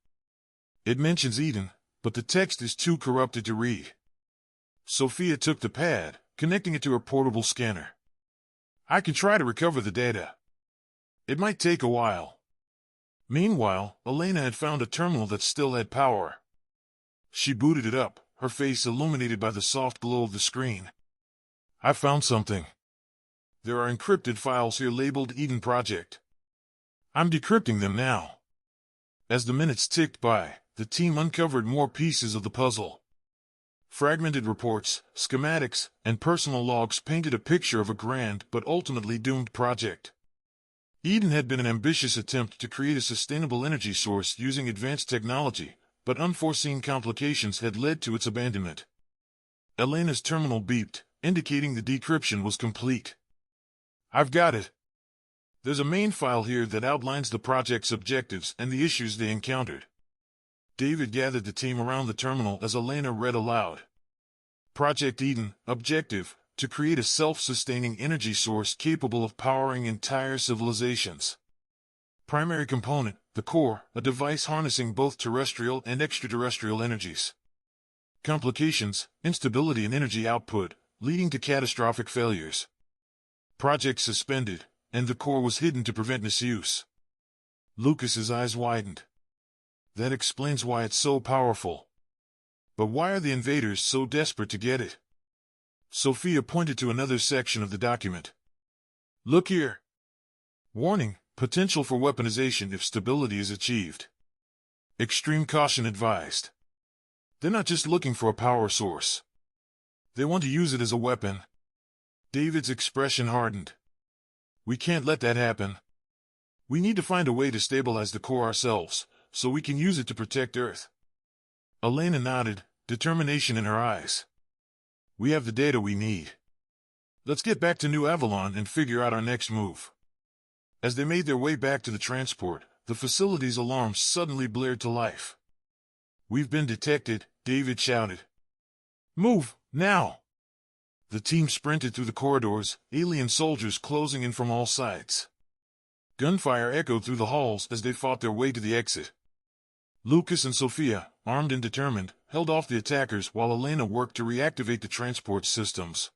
"It mentions Eden, but the text is too corrupted to read." Sophia took the pad, connecting it to her portable scanner. "I can try to recover the data. It might take a while." Meanwhile, Elena had found a terminal that still had power. She booted it up, her face illuminated by the soft glow of the screen. "I found something. There are encrypted files here labeled Eden Project. I'm decrypting them now." As the minutes ticked by, the team uncovered more pieces of the puzzle. Fragmented reports, schematics, and personal logs painted a picture of a grand but ultimately doomed project. Eden had been an ambitious attempt to create a sustainable energy source using advanced technology, but unforeseen complications had led to its abandonment. Elena's terminal beeped, indicating the decryption was complete. "I've got it. There's a main file here that outlines the project's objectives and the issues they encountered." David gathered the team around the terminal as Elena read aloud. "Project Eden, objective, to create a self-sustaining energy source capable of powering entire civilizations. Primary component, the core, a device harnessing both terrestrial and extraterrestrial energies. Complications, instability in energy output, leading to catastrophic failures. Project suspended, and the core was hidden to prevent misuse." Lucas's eyes widened. "That explains why it's so powerful. But why are the invaders so desperate to get it?" Sophia pointed to another section of the document. "Look here. Warning, potential for weaponization if stability is achieved. Extreme caution advised." They're not just looking for a power source. They want to use it as a weapon. David's expression hardened. "We can't let that happen. We need to find a way to stabilize the core ourselves, so we can use it to protect Earth." Elena nodded, determination in her eyes. "We have the data we need. Let's get back to New Avalon and figure out our next move." As they made their way back to the transport, the facility's alarms suddenly blared to life. "We've been detected," David shouted. "Move, now!" The team sprinted through the corridors, alien soldiers closing in from all sides. Gunfire echoed through the halls as they fought their way to the exit. Lucas and Sophia, armed and determined, held off the attackers while Elena worked to reactivate the transport systems.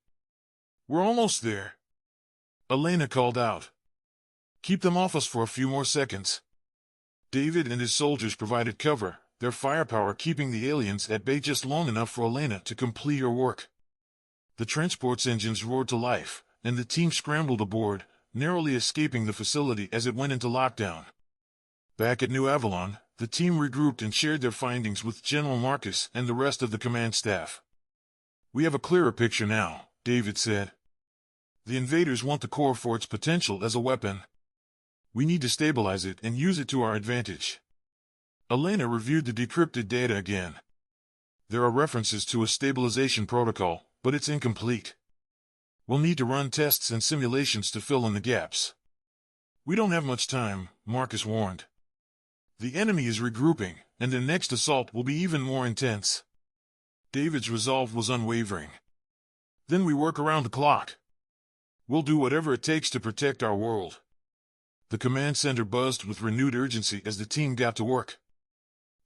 "We're almost there," Elena called out. "Keep them off us for a few more seconds." David and his soldiers provided cover, their firepower keeping the aliens at bay just long enough for Elena to complete her work. The transport's engines roared to life, and the team scrambled aboard, narrowly escaping the facility as it went into lockdown. Back at New Avalon, the team regrouped and shared their findings with General Marcus and the rest of the command staff. "We have a clearer picture now," David said. "The invaders want the core for its potential as a weapon. We need to stabilize it and use it to our advantage." Elena reviewed the decrypted data again. "There are references to a stabilization protocol, but it's incomplete. We'll need to run tests and simulations to fill in the gaps." "We don't have much time," Marcus warned. "The enemy is regrouping, and their next assault will be even more intense." David's resolve was unwavering. "Then we work around the clock. We'll do whatever it takes to protect our world." The command center buzzed with renewed urgency as the team got to work.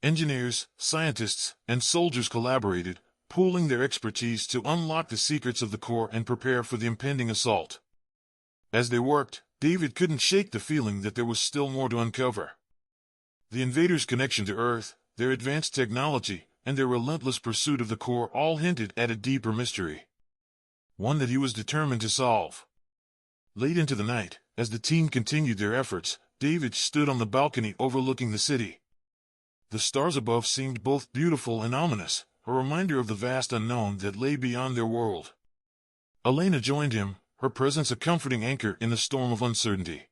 Engineers, scientists, and soldiers collaborated, pooling their expertise to unlock the secrets of the core and prepare for the impending assault. As they worked, David couldn't shake the feeling that there was still more to uncover. The invaders' connection to Earth, their advanced technology, and their relentless pursuit of the core all hinted at a deeper mystery. One that he was determined to solve. Late into the night, as the team continued their efforts, David stood on the balcony overlooking the city. The stars above seemed both beautiful and ominous, a reminder of the vast unknown that lay beyond their world. Elena joined him, her presence a comforting anchor in the storm of uncertainty.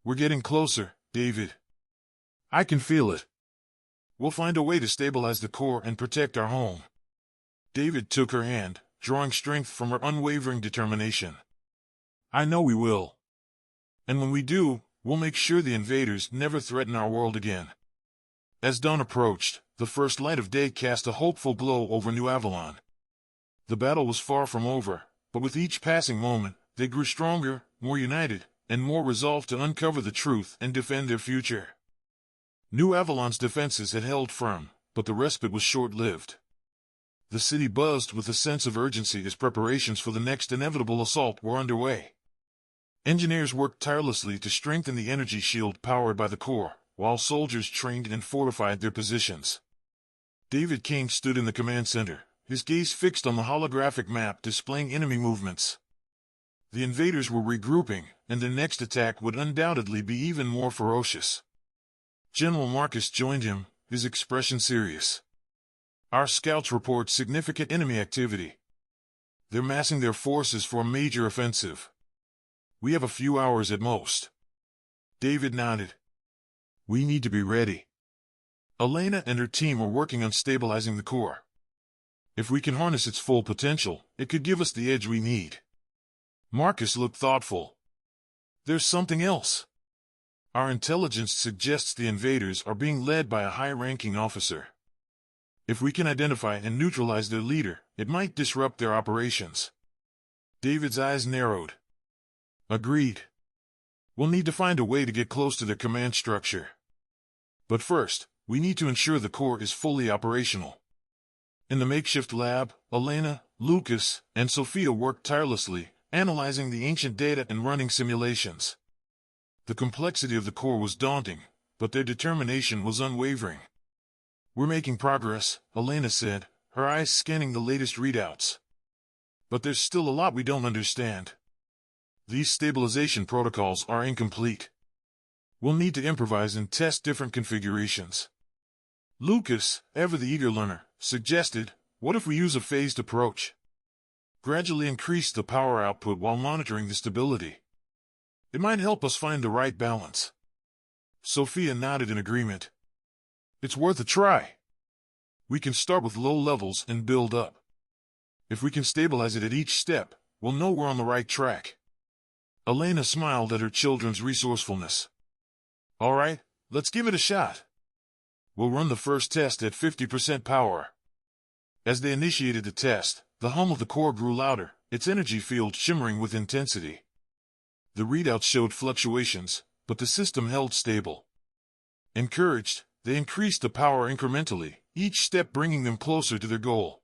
"We're getting closer, David. I can feel it. We'll find a way to stabilize the core and protect our home." David took her hand, drawing strength from her unwavering determination. "I know we will. And when we do, we'll make sure the invaders never threaten our world again." As dawn approached, the first light of day cast a hopeful glow over New Avalon. The battle was far from over, but with each passing moment, they grew stronger, more united, and more resolved to uncover the truth and defend their future. New Avalon's defenses had held firm, but the respite was short-lived. The city buzzed with a sense of urgency as preparations for the next inevitable assault were underway. Engineers worked tirelessly to strengthen the energy shield powered by the core, while soldiers trained and fortified their positions. David King stood in the command center, his gaze fixed on the holographic map displaying enemy movements. The invaders were regrouping, and their next attack would undoubtedly be even more ferocious. General Marcus joined him, his expression serious. "Our scouts report significant enemy activity. They're massing their forces for a major offensive. We have a few hours at most." David nodded. "We need to be ready. Elena and her team are working on stabilizing the core. If we can harness its full potential, it could give us the edge we need." Marcus looked thoughtful. "There's something else. Our intelligence suggests the invaders are being led by a high-ranking officer. If we can identify and neutralize their leader, it might disrupt their operations." David's eyes narrowed. "Agreed. We'll need to find a way to get close to their command structure. But first, we need to ensure the core is fully operational." In the makeshift lab, Elena, Lucas, and Sophia worked tirelessly, analyzing the ancient data and running simulations. The complexity of the core was daunting, but their determination was unwavering. "We're making progress," Elena said, her eyes scanning the latest readouts. "But there's still a lot we don't understand. These stabilization protocols are incomplete. We'll need to improvise and test different configurations." Lucas, ever the eager learner, suggested, "What if we use a phased approach? Gradually increase the power output while monitoring the stability. It might help us find the right balance." Sophia nodded in agreement. "It's worth a try. We can start with low levels and build up. If we can stabilize it at each step, we'll know we're on the right track." Elena smiled at her children's resourcefulness. "All right, let's give it a shot. We'll run the first test at 50% power." As they initiated the test, the hum of the core grew louder, its energy field shimmering with intensity. The readouts showed fluctuations, but the system held stable. Encouraged, they increased the power incrementally, each step bringing them closer to their goal.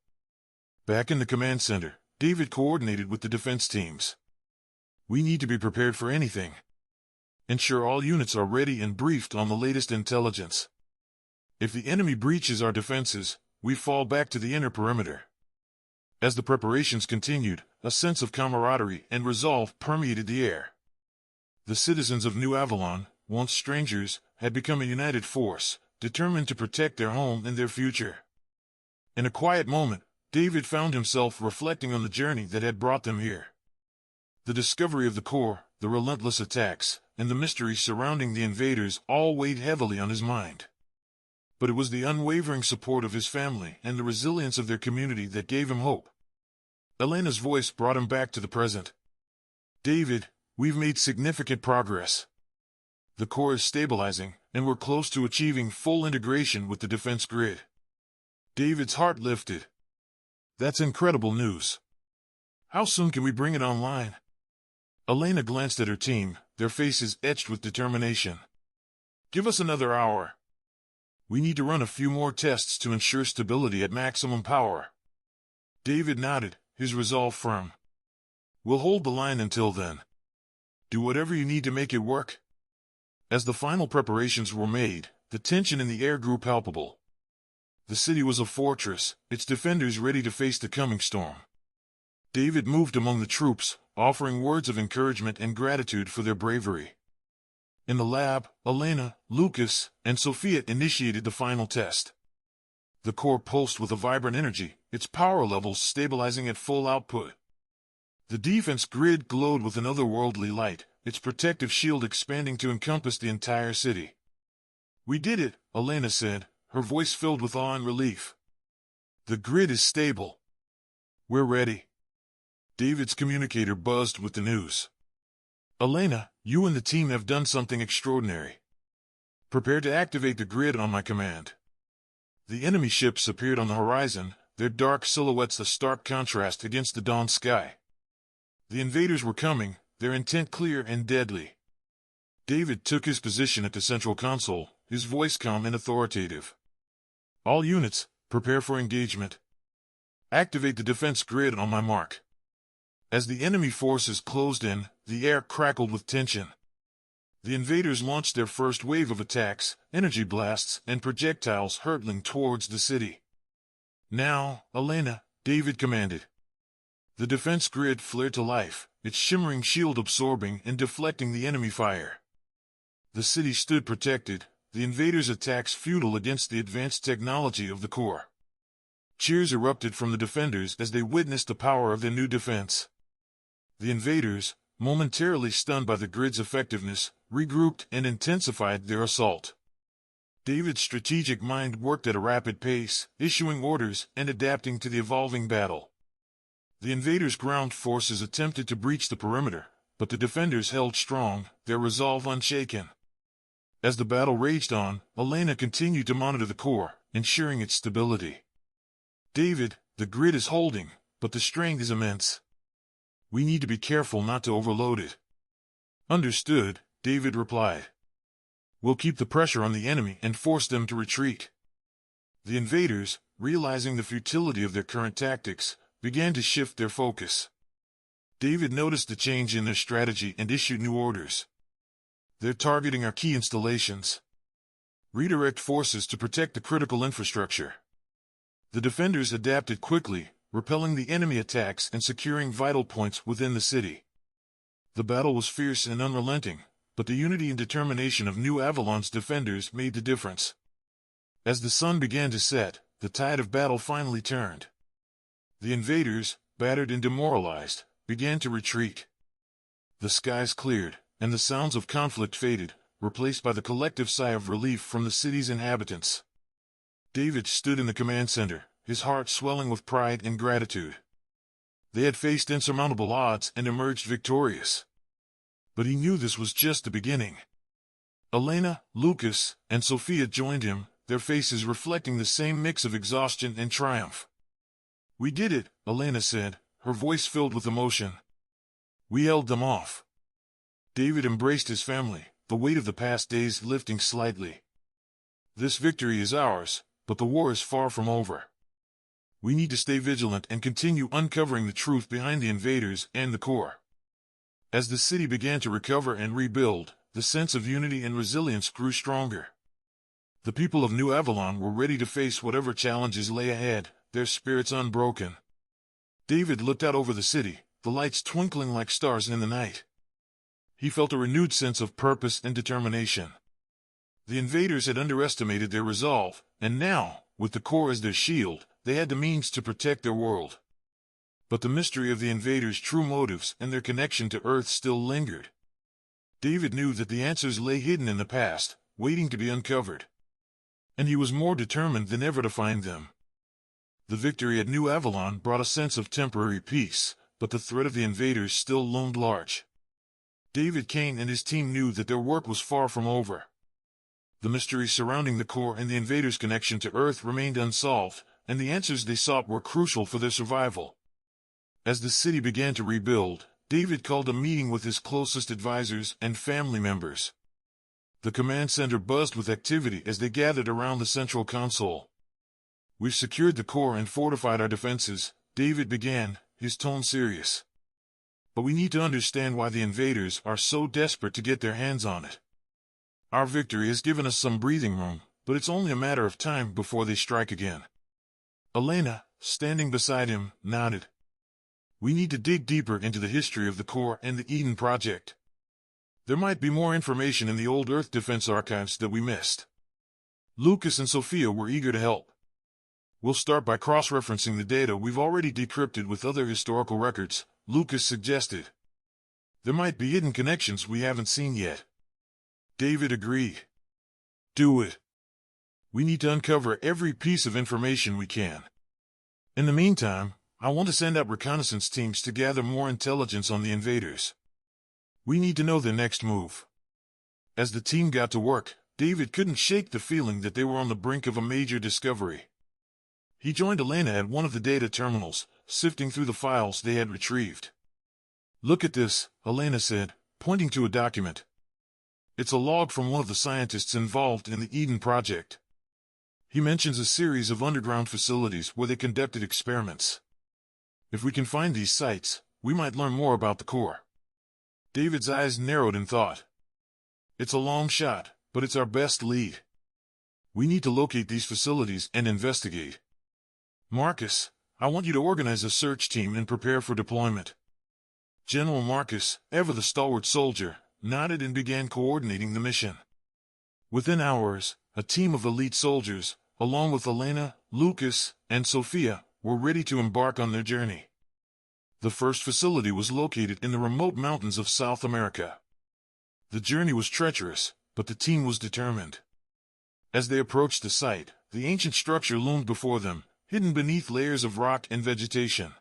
Back in the command center, David coordinated with the defense teams. "We need to be prepared for anything. Ensure all units are ready and briefed on the latest intelligence. If the enemy breaches our defenses, we fall back to the inner perimeter." As the preparations continued, a sense of camaraderie and resolve permeated the air. The citizens of New Avalon, once strangers, had become a united force, determined to protect their home and their future. In a quiet moment, David found himself reflecting on the journey that had brought them here. The discovery of the core, the relentless attacks, and the mystery surrounding the invaders all weighed heavily on his mind. But it was the unwavering support of his family and the resilience of their community that gave him hope. Elena's voice brought him back to the present. "David, we've made significant progress. The core is stabilizing, and we're close to achieving full integration with the defense grid." David's heart lifted. "That's incredible news. How soon can we bring it online?" Elena glanced at her team, their faces etched with determination. "Give us another hour. We need to run a few more tests to ensure stability at maximum power." David nodded, his resolve firm. "We'll hold the line until then. Do whatever you need to make it work." As the final preparations were made, the tension in the air grew palpable. The city was a fortress, its defenders ready to face the coming storm. David moved among the troops, offering words of encouragement and gratitude for their bravery. In the lab, Elena, Lucas, and Sophia initiated the final test. The core pulsed with a vibrant energy, its power levels stabilizing at full output. The defense grid glowed with an otherworldly light, its protective shield expanding to encompass the entire city. "We did it," Elena said, her voice filled with awe and relief. "The grid is stable. We're ready." David's communicator buzzed with the news. "Elena, you and the team have done something extraordinary. Prepare to activate the grid on my command." The enemy ships appeared on the horizon, their dark silhouettes a stark contrast against the dawn sky. The invaders were coming, their intent clear and deadly. David took his position at the central console, his voice calm and authoritative. "All units, prepare for engagement. Activate the defense grid on my mark." As the enemy forces closed in, the air crackled with tension. The invaders launched their first wave of attacks, energy blasts and projectiles hurtling towards the city. "Now, Elena," David commanded. The defense grid flared to life, its shimmering shield absorbing and deflecting the enemy fire. The city stood protected, the invaders' attacks futile against the advanced technology of the core. Cheers erupted from the defenders as they witnessed the power of their new defense. The invaders, momentarily stunned by the grid's effectiveness, regrouped and intensified their assault. David's strategic mind worked at a rapid pace, issuing orders and adapting to the evolving battle. The invaders' ground forces attempted to breach the perimeter, but the defenders held strong, their resolve unshaken. As the battle raged on, Elena continued to monitor the core, ensuring its stability. "David, the grid is holding, but the strain is immense. We need to be careful not to overload it." "Understood," David replied. "We'll keep the pressure on the enemy and force them to retreat." The invaders, realizing the futility of their current tactics, began to shift their focus. David noticed the change in their strategy and issued new orders. "They're targeting our key installations. Redirect forces to protect the critical infrastructure." The defenders adapted quickly, repelling the enemy attacks and securing vital points within the city. The battle was fierce and unrelenting, but the unity and determination of New Avalon's defenders made the difference. As the sun began to set, the tide of battle finally turned. The invaders, battered and demoralized, began to retreat. The skies cleared, and the sounds of conflict faded, replaced by the collective sigh of relief from the city's inhabitants. David stood in the command center, his heart swelling with pride and gratitude. They had faced insurmountable odds and emerged victorious. But he knew this was just the beginning. Elena, Lucas, and Sophia joined him, their faces reflecting the same mix of exhaustion and triumph. "We did it," Elena said, her voice filled with emotion. "We held them off." David embraced his family, the weight of the past days lifting slightly. "This victory is ours, but the war is far from over. We need to stay vigilant and continue uncovering the truth behind the invaders and the core." As the city began to recover and rebuild, the sense of unity and resilience grew stronger. The people of New Avalon were ready to face whatever challenges lay ahead, their spirits unbroken. David looked out over the city, the lights twinkling like stars in the night. He felt a renewed sense of purpose and determination. The invaders had underestimated their resolve, and now, with the core as their shield, they had the means to protect their world. But the mystery of the invaders' true motives and their connection to Earth still lingered. David knew that the answers lay hidden in the past, waiting to be uncovered. And he was more determined than ever to find them. The victory at New Avalon brought a sense of temporary peace, but the threat of the invaders still loomed large. David Kane and his team knew that their work was far from over. The mystery surrounding the core and the invaders' connection to Earth remained unsolved, and the answers they sought were crucial for their survival. As the city began to rebuild, David called a meeting with his closest advisors and family members. The command center buzzed with activity as they gathered around the central console. "We've secured the core and fortified our defenses," David began, his tone serious. "But we need to understand why the invaders are so desperate to get their hands on it. Our victory has given us some breathing room, but it's only a matter of time before they strike again." Elena, standing beside him, nodded. "We need to dig deeper into the history of the core and the Eden Project. There might be more information in the old Earth Defense archives that we missed." Lucas and Sophia were eager to help. "We'll start by cross-referencing the data we've already decrypted with other historical records," Lucas suggested. There might be hidden connections we haven't seen yet. David agreed. Do it. We need to uncover every piece of information we can. In the meantime, I want to send out reconnaissance teams to gather more intelligence on the invaders. We need to know their next move. As the team got to work, David couldn't shake the feeling that they were on the brink of a major discovery. He joined Elena at one of the data terminals, sifting through the files they had retrieved. Look at this, Elena said, pointing to a document. It's a log from one of the scientists involved in the Eden project. He mentions a series of underground facilities where they conducted experiments. If we can find these sites, we might learn more about the core. David's eyes narrowed in thought. It's a long shot, but it's our best lead. We need to locate these facilities and investigate. Marcus, I want you to organize a search team and prepare for deployment. General Marcus, ever the stalwart soldier, nodded and began coordinating the mission. Within hours, a team of elite soldiers, along with Elena, Lucas, and Sophia, were ready to embark on their journey. The first facility was located in the remote mountains of South America. The journey was treacherous, but the team was determined. As they approached the site, the ancient structure loomed before them, hidden beneath layers of rock and vegetation.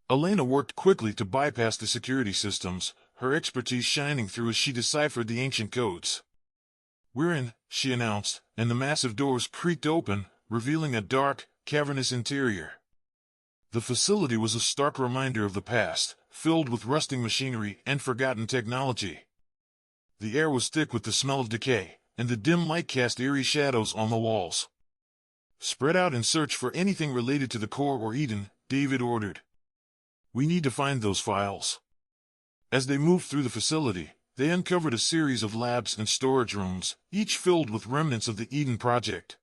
Elena worked quickly to bypass the security systems, her expertise shining through as she deciphered the ancient codes. "We're in," she announced, and the massive doors creaked open, revealing a dark, cavernous interior. The facility was a stark reminder of the past, filled with rusting machinery and forgotten technology. The air was thick with the smell of decay, and the dim light cast eerie shadows on the walls. "Spread out and search for anything related to the core or Eden," David ordered. "We need to find those files." As they moved through the facility, they uncovered a series of labs and storage rooms, each filled with remnants of the Eden project.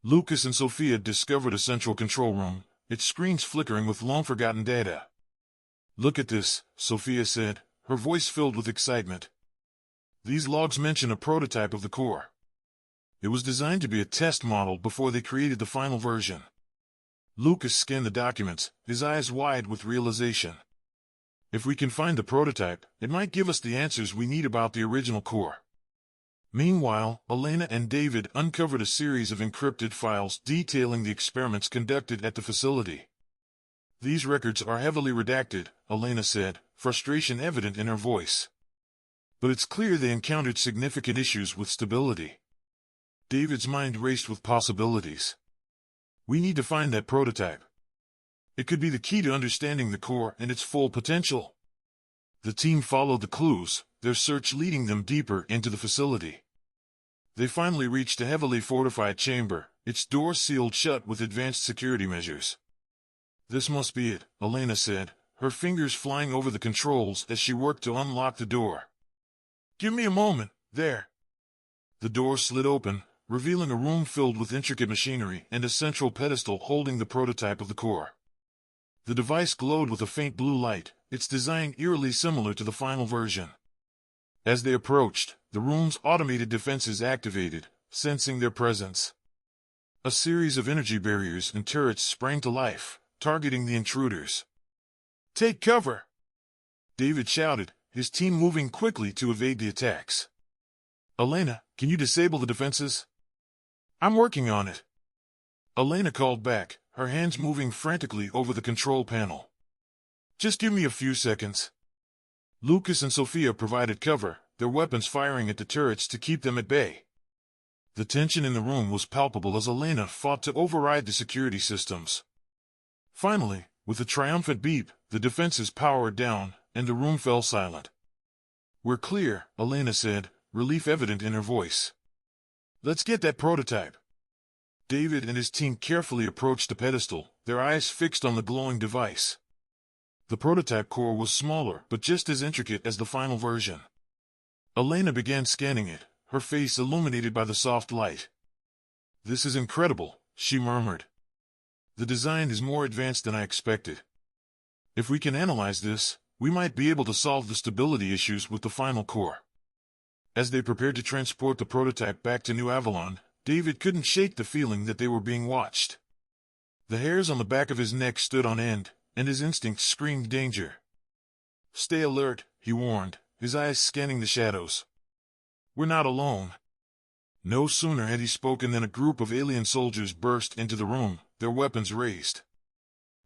Lucas and Sophia discovered a central control room, its screens flickering with long-forgotten data. "Look at this," Sophia said, her voice filled with excitement. "These logs mention a prototype of the core. It was designed to be a test model before they created the final version." Lucas scanned the documents, his eyes wide with realization. "If we can find the prototype, it might give us the answers we need about the original core." Meanwhile, Elena and David uncovered a series of encrypted files detailing the experiments conducted at the facility. "These records are heavily redacted," Elena said, frustration evident in her voice. "But it's clear they encountered significant issues with stability." David's mind raced with possibilities. "We need to find that prototype. It could be the key to understanding the core and its full potential." The team followed the clues, their search leading them deeper into the facility. They finally reached a heavily fortified chamber, its door sealed shut with advanced security measures. "This must be it," Elena said, her fingers flying over the controls as she worked to unlock the door. "Give me a moment, there." The door slid open, revealing a room filled with intricate machinery and a central pedestal holding the prototype of the core. The device glowed with a faint blue light, its design eerily similar to the final version. As they approached, the room's automated defenses activated, sensing their presence. A series of energy barriers and turrets sprang to life, targeting the intruders. "Take cover!" David shouted, his team moving quickly to evade the attacks. "Elena, can you disable the defenses?" "I'm working on it." Elena called back, her hands moving frantically over the control panel. "Just give me a few seconds." Lucas and Sophia provided cover, their weapons firing at the turrets to keep them at bay. The tension in the room was palpable as Elena fought to override the security systems. Finally, with a triumphant beep, the defenses powered down, and the room fell silent. "We're clear," Elena said, relief evident in her voice. "Let's get that prototype." David and his team carefully approached the pedestal, their eyes fixed on the glowing device. The prototype core was smaller but just as intricate as the final version. Elena began scanning it, her face illuminated by the soft light. "This is incredible," she murmured. "The design is more advanced than I expected. If we can analyze this, we might be able to solve the stability issues with the final core." As they prepared to transport the prototype back to New Avalon, David couldn't shake the feeling that they were being watched. The hairs on the back of his neck stood on end, and his instincts screamed danger. "Stay alert," he warned, his eyes scanning the shadows. "We're not alone." No sooner had he spoken than a group of alien soldiers burst into the room, their weapons raised.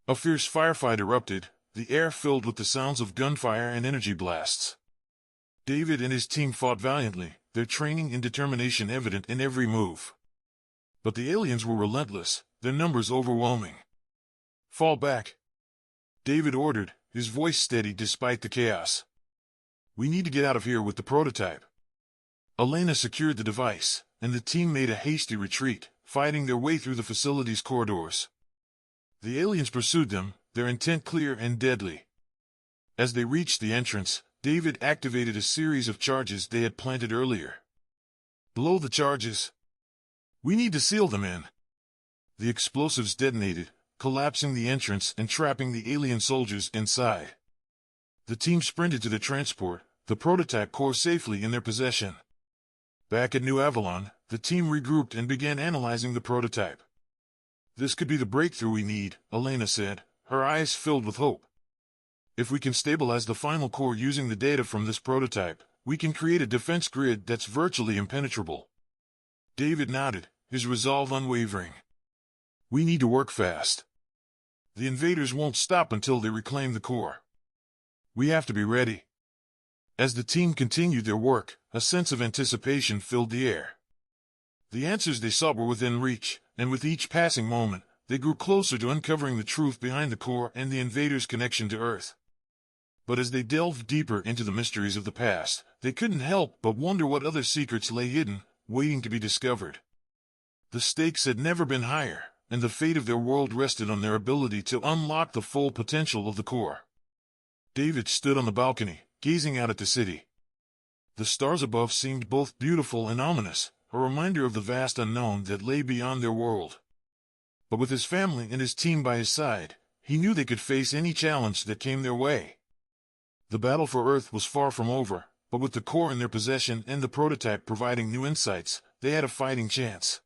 A fierce firefight erupted, the air filled with the sounds of gunfire and energy blasts. David and his team fought valiantly, their training and determination evident in every move. But the aliens were relentless, their numbers overwhelming. "Fall back," David ordered, his voice steady despite the chaos. "We need to get out of here with the prototype." Elena secured the device, and the team made a hasty retreat, fighting their way through the facility's corridors. The aliens pursued them, their intent clear and deadly. As they reached the entrance, David activated a series of charges they had planted earlier. "Blow the charges. We need to seal them in." The explosives detonated, collapsing the entrance and trapping the alien soldiers inside. The team sprinted to the transport, the prototype core safely in their possession. Back at New Avalon, the team regrouped and began analyzing the prototype. "This could be the breakthrough we need," Elena said, her eyes filled with hope. "If we can stabilize the final core using the data from this prototype, we can create a defense grid that's virtually impenetrable." David nodded, his resolve unwavering. "We need to work fast. The invaders won't stop until they reclaim the core. We have to be ready." As the team continued their work, a sense of anticipation filled the air. The answers they sought were within reach, and with each passing moment, they grew closer to uncovering the truth behind the core and the invaders' connection to Earth. But as they delved deeper into the mysteries of the past, they couldn't help but wonder what other secrets lay hidden, waiting to be discovered. The stakes had never been higher, and the fate of their world rested on their ability to unlock the full potential of the core. David stood on the balcony, gazing out at the city. The stars above seemed both beautiful and ominous, a reminder of the vast unknown that lay beyond their world. But with his family and his team by his side, he knew they could face any challenge that came their way. The battle for Earth was far from over, but with the core in their possession and the prototype providing new insights, they had a fighting chance.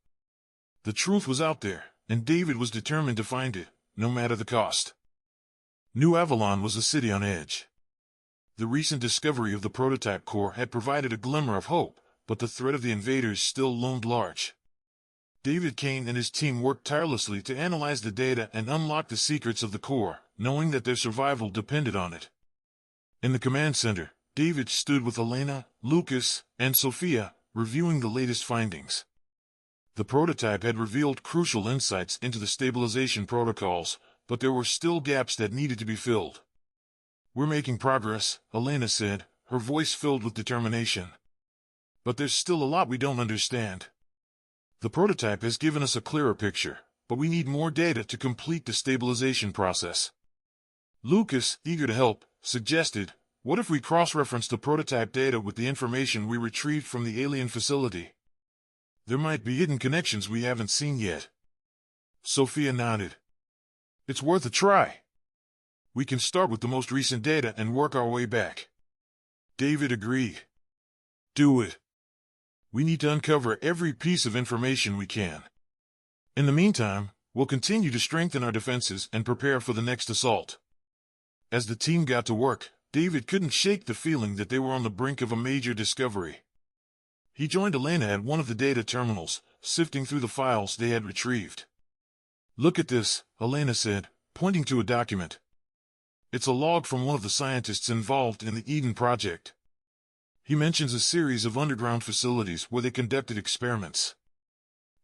The truth was out there, and David was determined to find it, no matter the cost. New Avalon was a city on edge. The recent discovery of the prototype core had provided a glimmer of hope, but the threat of the invaders still loomed large. David Kane and his team worked tirelessly to analyze the data and unlock the secrets of the core, knowing that their survival depended on it. In the command center, David stood with Elena, Lucas, and Sophia, reviewing the latest findings. The prototype had revealed crucial insights into the stabilization protocols, but there were still gaps that needed to be filled. "We're making progress," Elena said, her voice filled with determination. "But there's still a lot we don't understand. The prototype has given us a clearer picture, but we need more data to complete the stabilization process." Lucas, eager to help, suggested, "What if we cross-reference the prototype data with the information we retrieved from the alien facility? There might be hidden connections we haven't seen yet." Sophia nodded. "It's worth a try. We can start with the most recent data and work our way back." David agreed. "Do it. We need to uncover every piece of information we can. In the meantime, we'll continue to strengthen our defenses and prepare for the next assault." As the team got to work, David couldn't shake the feeling that they were on the brink of a major discovery. He joined Elena at one of the data terminals, sifting through the files they had retrieved. "Look at this," Elena said, pointing to a document. "It's a log from one of the scientists involved in the Eden Project. He mentions a series of underground facilities where they conducted experiments.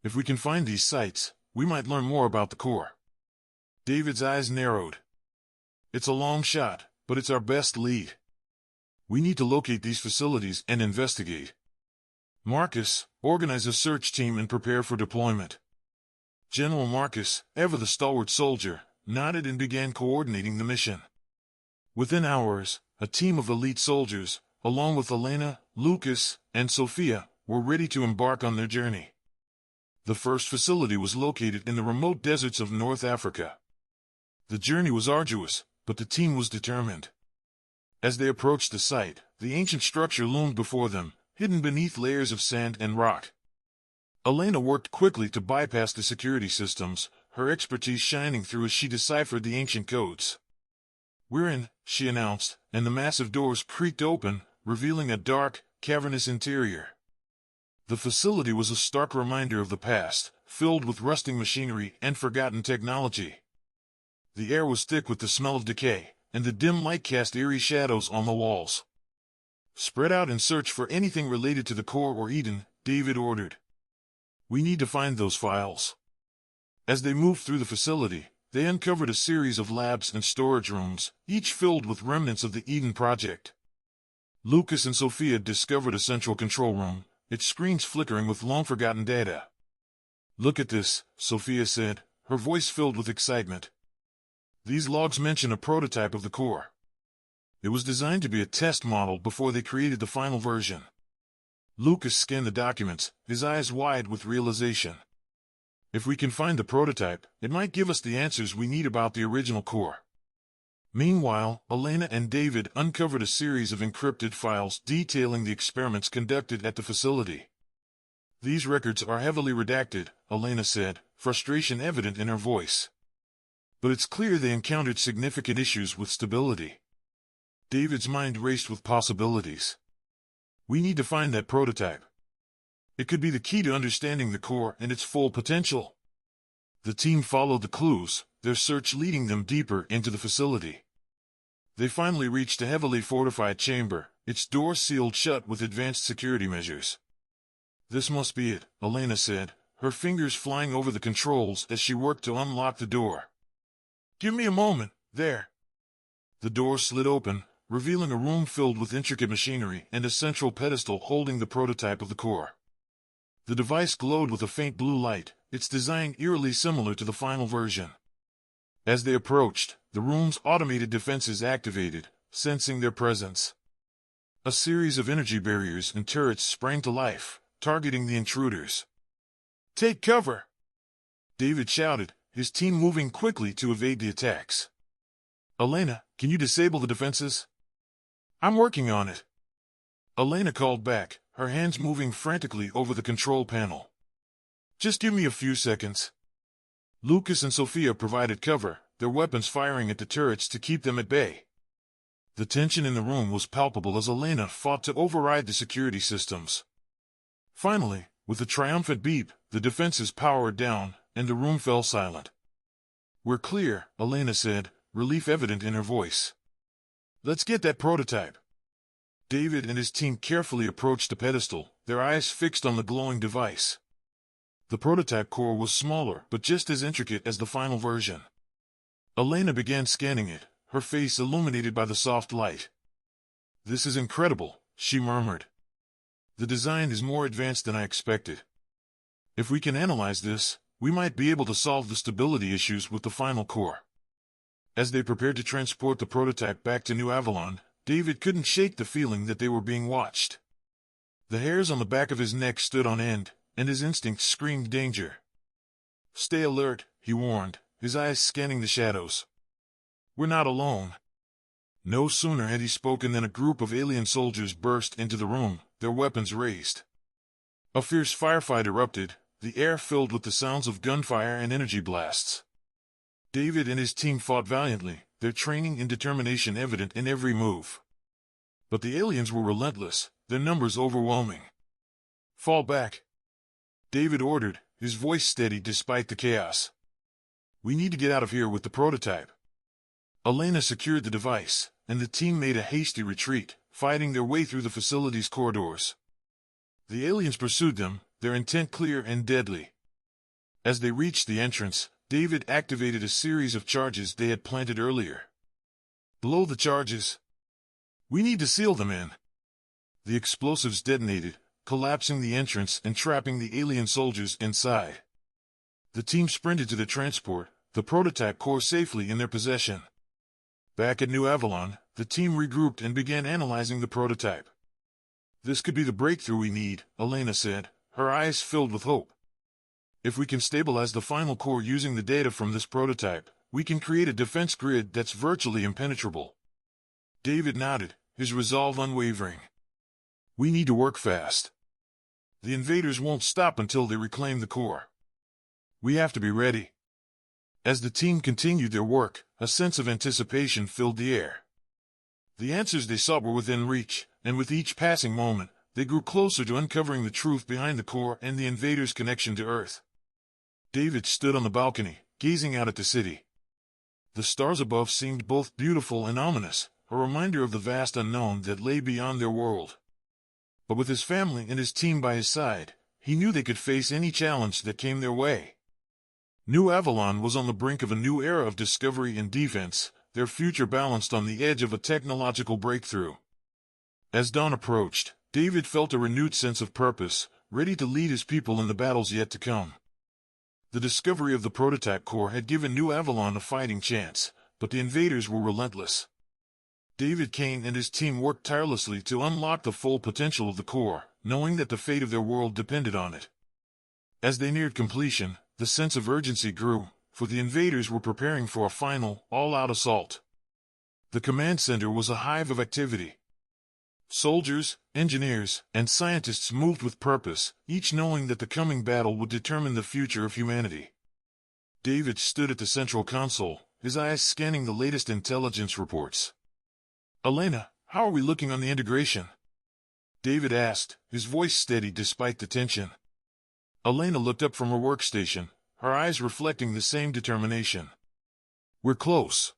If we can find these sites, we might learn more about the core." David's eyes narrowed. "It's a long shot, but it's our best lead. We need to locate these facilities and investigate. Marcus, organize a search team and prepare for deployment." General Marcus, ever the stalwart soldier, nodded and began coordinating the mission. Within hours, a team of elite soldiers, along with Elena, Lucas, and Sophia, were ready to embark on their journey. The first facility was located in the remote deserts of North Africa. The journey was arduous, but the team was determined. As they approached the site, the ancient structure loomed before them, hidden beneath layers of sand and rock. Elena worked quickly to bypass the security systems, her expertise shining through as she deciphered the ancient codes. "We're in," she announced, and the massive doors creaked open, revealing a dark, cavernous interior. The facility was a stark reminder of the past, filled with rusting machinery and forgotten technology. The air was thick with the smell of decay, and the dim light cast eerie shadows on the walls. "Spread out and search for anything related to the core or Eden," David ordered. "We need to find those files." As they moved through the facility, they uncovered a series of labs and storage rooms, each filled with remnants of the Eden project. Lucas and Sophia discovered a central control room, its screens flickering with long-forgotten data. "Look at this," Sophia said, her voice filled with excitement. "These logs mention a prototype of the core. It was designed to be a test model before they created the final version." Lucas scanned the documents, his eyes wide with realization. "If we can find the prototype, it might give us the answers we need about the original core." Meanwhile, Elena and David uncovered a series of encrypted files detailing the experiments conducted at the facility. "These records are heavily redacted," Elena said, frustration evident in her voice. "But it's clear they encountered significant issues with stability." David's mind raced with possibilities. "We need to find that prototype. It could be the key to understanding the core and its full potential." The team followed the clues, their search leading them deeper into the facility. They finally reached a heavily fortified chamber, its door sealed shut with advanced security measures. "This must be it," Elena said, her fingers flying over the controls as she worked to unlock the door. "Give me a moment, there." The door slid open, revealing a room filled with intricate machinery and a central pedestal holding the prototype of the core. The device glowed with a faint blue light, its design eerily similar to the final version. As they approached, the room's automated defenses activated, sensing their presence. A series of energy barriers and turrets sprang to life, targeting the intruders. "Take cover!" David shouted, his team moving quickly to evade the attacks. "Elena, can you disable the defenses?" "I'm working on it." Elena called back, her hands moving frantically over the control panel. "Just give me a few seconds." Lucas and Sophia provided cover, their weapons firing at the turrets to keep them at bay. The tension in the room was palpable as Elena fought to override the security systems. Finally, with a triumphant beep, the defenses powered down, and the room fell silent. "We're clear," Elena said, relief evident in her voice. "Let's get that prototype." David and his team carefully approached the pedestal, their eyes fixed on the glowing device. The prototype core was smaller but just as intricate as the final version. Elena began scanning it, her face illuminated by the soft light. "This is incredible," she murmured. "The design is more advanced than I expected. If we can analyze this, we might be able to solve the stability issues with the final core." As they prepared to transport the prototype back to New Avalon, David couldn't shake the feeling that they were being watched. The hairs on the back of his neck stood on end, and his instincts screamed danger. "Stay alert," he warned, his eyes scanning the shadows. "We're not alone." No sooner had he spoken than a group of alien soldiers burst into the room, their weapons raised. A fierce firefight erupted, the air filled with the sounds of gunfire and energy blasts. David and his team fought valiantly, their training and determination evident in every move. But the aliens were relentless, their numbers overwhelming. "Fall back," David ordered, his voice steady despite the chaos. "We need to get out of here with the prototype." Elena secured the device, and the team made a hasty retreat, fighting their way through the facility's corridors. The aliens pursued them, their intent clear and deadly. As they reached the entrance, David activated a series of charges they had planted earlier. "Blow the charges. We need to seal them in." The explosives detonated, collapsing the entrance and trapping the alien soldiers inside. The team sprinted to the transport, the prototype core safely in their possession. Back at New Avalon, the team regrouped and began analyzing the prototype. "This could be the breakthrough we need," Elena said, her eyes filled with hope. "If we can stabilize the final core using the data from this prototype, we can create a defense grid that's virtually impenetrable." David nodded, his resolve unwavering. "We need to work fast. The invaders won't stop until they reclaim the core. We have to be ready." As the team continued their work, a sense of anticipation filled the air. The answers they sought were within reach, and with each passing moment, they grew closer to uncovering the truth behind the core and the invaders' connection to Earth. David stood on the balcony, gazing out at the city. The stars above seemed both beautiful and ominous, a reminder of the vast unknown that lay beyond their world. But with his family and his team by his side, he knew they could face any challenge that came their way. New Avalon was on the brink of a new era of discovery and defense, their future balanced on the edge of a technological breakthrough. As dawn approached, David felt a renewed sense of purpose, ready to lead his people in the battles yet to come. The discovery of the prototype core had given New Avalon a fighting chance, but the invaders were relentless. David Kane and his team worked tirelessly to unlock the full potential of the core, knowing that the fate of their world depended on it. As they neared completion, the sense of urgency grew, for the invaders were preparing for a final, all-out assault. The command center was a hive of activity. Soldiers, engineers, and scientists moved with purpose, each knowing that the coming battle would determine the future of humanity. David stood at the central console, his eyes scanning the latest intelligence reports. "Elena, how are we looking on the integration?" David asked, his voice steady despite the tension. Elena looked up from her workstation, her eyes reflecting the same determination. "We're close.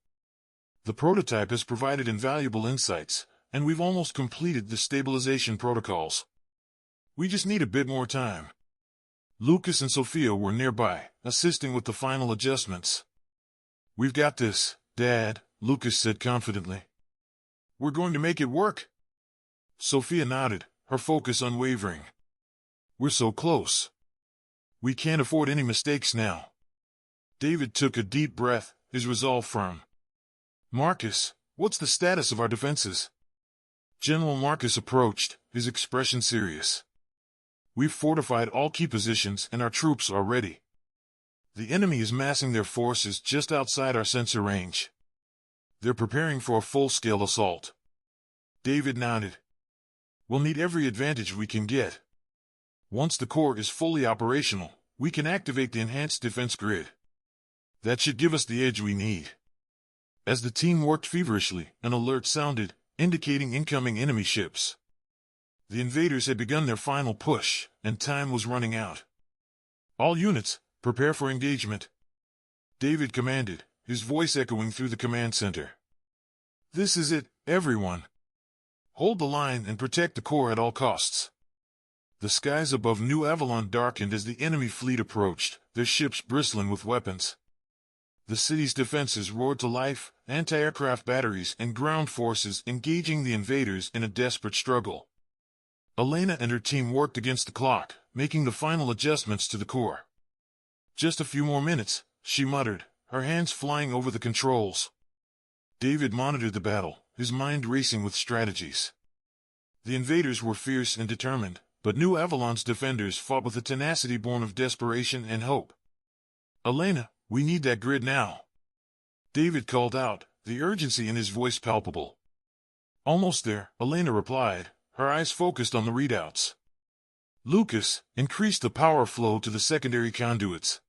The prototype has provided invaluable insights, and we've almost completed the stabilization protocols. We just need a bit more time." Lucas and Sophia were nearby, assisting with the final adjustments. "We've got this, Dad," Lucas said confidently. "We're going to make it work." Sophia nodded, her focus unwavering. "We're so close. We can't afford any mistakes now." David took a deep breath, his resolve firm. "Marcus, what's the status of our defenses?" General Marcus approached, his expression serious. "We've fortified all key positions and our troops are ready. The enemy is massing their forces just outside our sensor range. They're preparing for a full-scale assault." David nodded. "We'll need every advantage we can get. Once the core is fully operational, we can activate the enhanced defense grid. That should give us the edge we need." As the team worked feverishly, an alert sounded, indicating incoming enemy ships. The invaders had begun their final push, and time was running out. "All units, prepare for engagement," David commanded, his voice echoing through the command center. "This is it, everyone. Hold the line and protect the core at all costs." The skies above New Avalon darkened as the enemy fleet approached, their ships bristling with weapons. The city's defenses roared to life, anti-aircraft batteries and ground forces engaging the invaders in a desperate struggle. Elena and her team worked against the clock, making the final adjustments to the core. "Just a few more minutes," she muttered, her hands flying over the controls. David monitored the battle, his mind racing with strategies. The invaders were fierce and determined, but New Avalon's defenders fought with a tenacity born of desperation and hope. "Elena, we need that grid now," David called out, the urgency in his voice palpable. "Almost there," Elena replied, her eyes focused on the readouts. "Lucas, increase the power flow to the secondary conduits.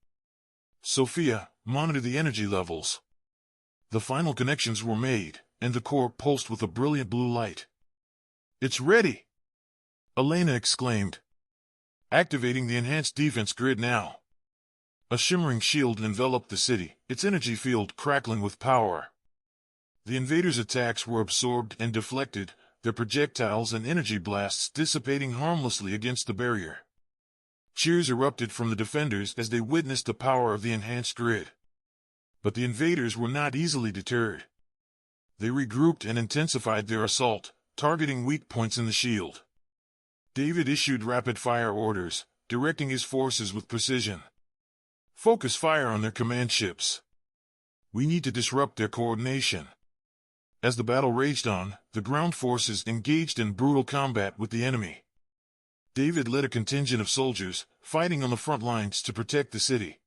Sophia, monitor the energy levels." The final connections were made, and the core pulsed with a brilliant blue light. "It's ready!" Elena exclaimed. "Activating the enhanced defense grid now." A shimmering shield enveloped the city, its energy field crackling with power. The invaders' attacks were absorbed and deflected, their projectiles and energy blasts dissipating harmlessly against the barrier. Cheers erupted from the defenders as they witnessed the power of the enhanced grid. But the invaders were not easily deterred. They regrouped and intensified their assault, targeting weak points in the shield. David issued rapid-fire orders, directing his forces with precision. "Focus fire on their command ships. We need to disrupt their coordination." As the battle raged on, the ground forces engaged in brutal combat with the enemy. David led a contingent of soldiers, fighting on the front lines to protect the city.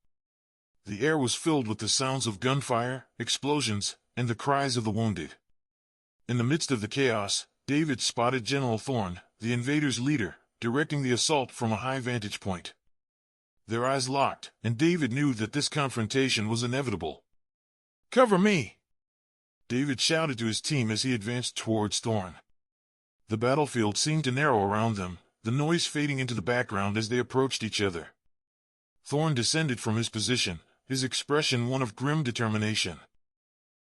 The air was filled with the sounds of gunfire, explosions, and the cries of the wounded. In the midst of the chaos, David spotted General Thorne, the invaders' leader, directing the assault from a high vantage point. Their eyes locked, and David knew that this confrontation was inevitable. "Cover me!" David shouted to his team as he advanced towards Thorn. The battlefield seemed to narrow around them, the noise fading into the background as they approached each other. Thorn descended from his position, his expression one of grim determination.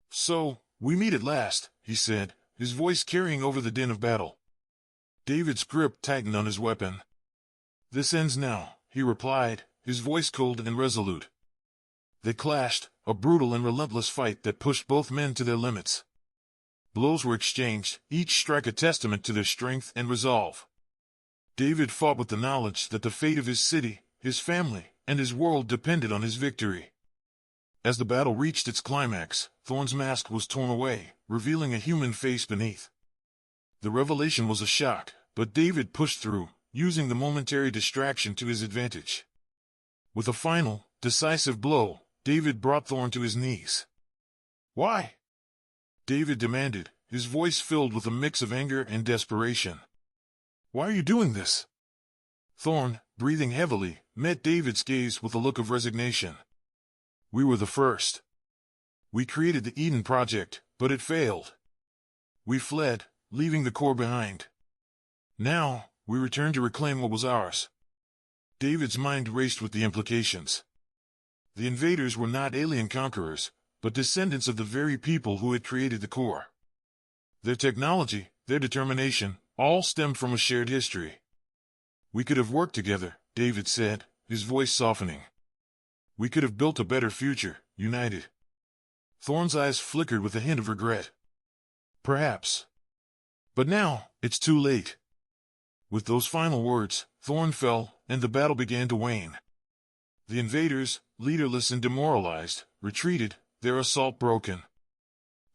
"So, we meet at last," he said, his voice carrying over the din of battle. David's grip tightened on his weapon. "This ends now," he replied, his voice cold and resolute. They clashed, a brutal and relentless fight that pushed both men to their limits. Blows were exchanged, each strike a testament to their strength and resolve. David fought with the knowledge that the fate of his city, his family, and his world depended on his victory. As the battle reached its climax, Thorn's mask was torn away, revealing a human face beneath. The revelation was a shock, but David pushed through, using the momentary distraction to his advantage. With a final, decisive blow, David brought Thorn to his knees. "Why?" David demanded, his voice filled with a mix of anger and desperation. "Why are you doing this?" Thorn, breathing heavily, met David's gaze with a look of resignation. "We were the first. We created the Eden Project, but it failed. We fled, leaving the core behind. Now, we return to reclaim what was ours." David's mind raced with the implications. The invaders were not alien conquerors, but descendants of the very people who had created the core. Their technology, their determination, all stemmed from a shared history. "We could have worked together," David said, his voice softening. "We could have built a better future, united." Thorn's eyes flickered with a hint of regret. "Perhaps. But now, it's too late." With those final words, Thorn fell, and the battle began to wane. The invaders, leaderless and demoralized, retreated, their assault broken.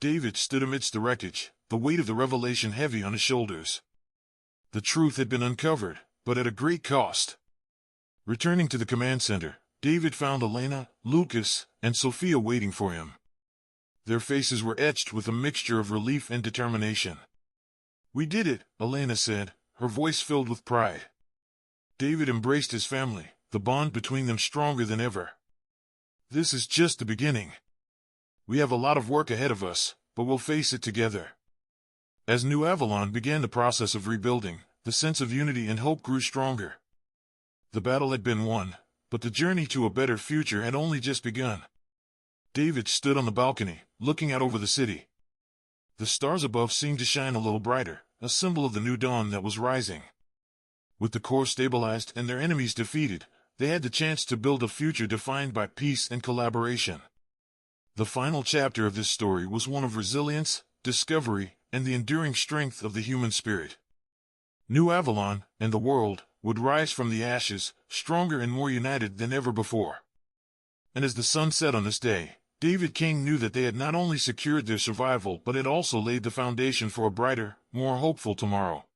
David stood amidst the wreckage, the weight of the revelation heavy on his shoulders. The truth had been uncovered, but at a great cost. Returning to the command center, David found Elena, Lucas, and Sophia waiting for him. Their faces were etched with a mixture of relief and determination. "We did it," Elena said, her voice filled with pride. David embraced his family, the bond between them stronger than ever. "This is just the beginning. We have a lot of work ahead of us, but we'll face it together." As New Avalon began the process of rebuilding, the sense of unity and hope grew stronger. The battle had been won, but the journey to a better future had only just begun. David stood on the balcony, looking out over the city. The stars above seemed to shine a little brighter, a symbol of the new dawn that was rising. With the core stabilized and their enemies defeated, they had the chance to build a future defined by peace and collaboration. The final chapter of this story was one of resilience, discovery, and the enduring strength of the human spirit. New Avalon, and the world, would rise from the ashes, stronger and more united than ever before. And as the sun set on this day, David King knew that they had not only secured their survival but had also laid the foundation for a brighter, more hopeful tomorrow.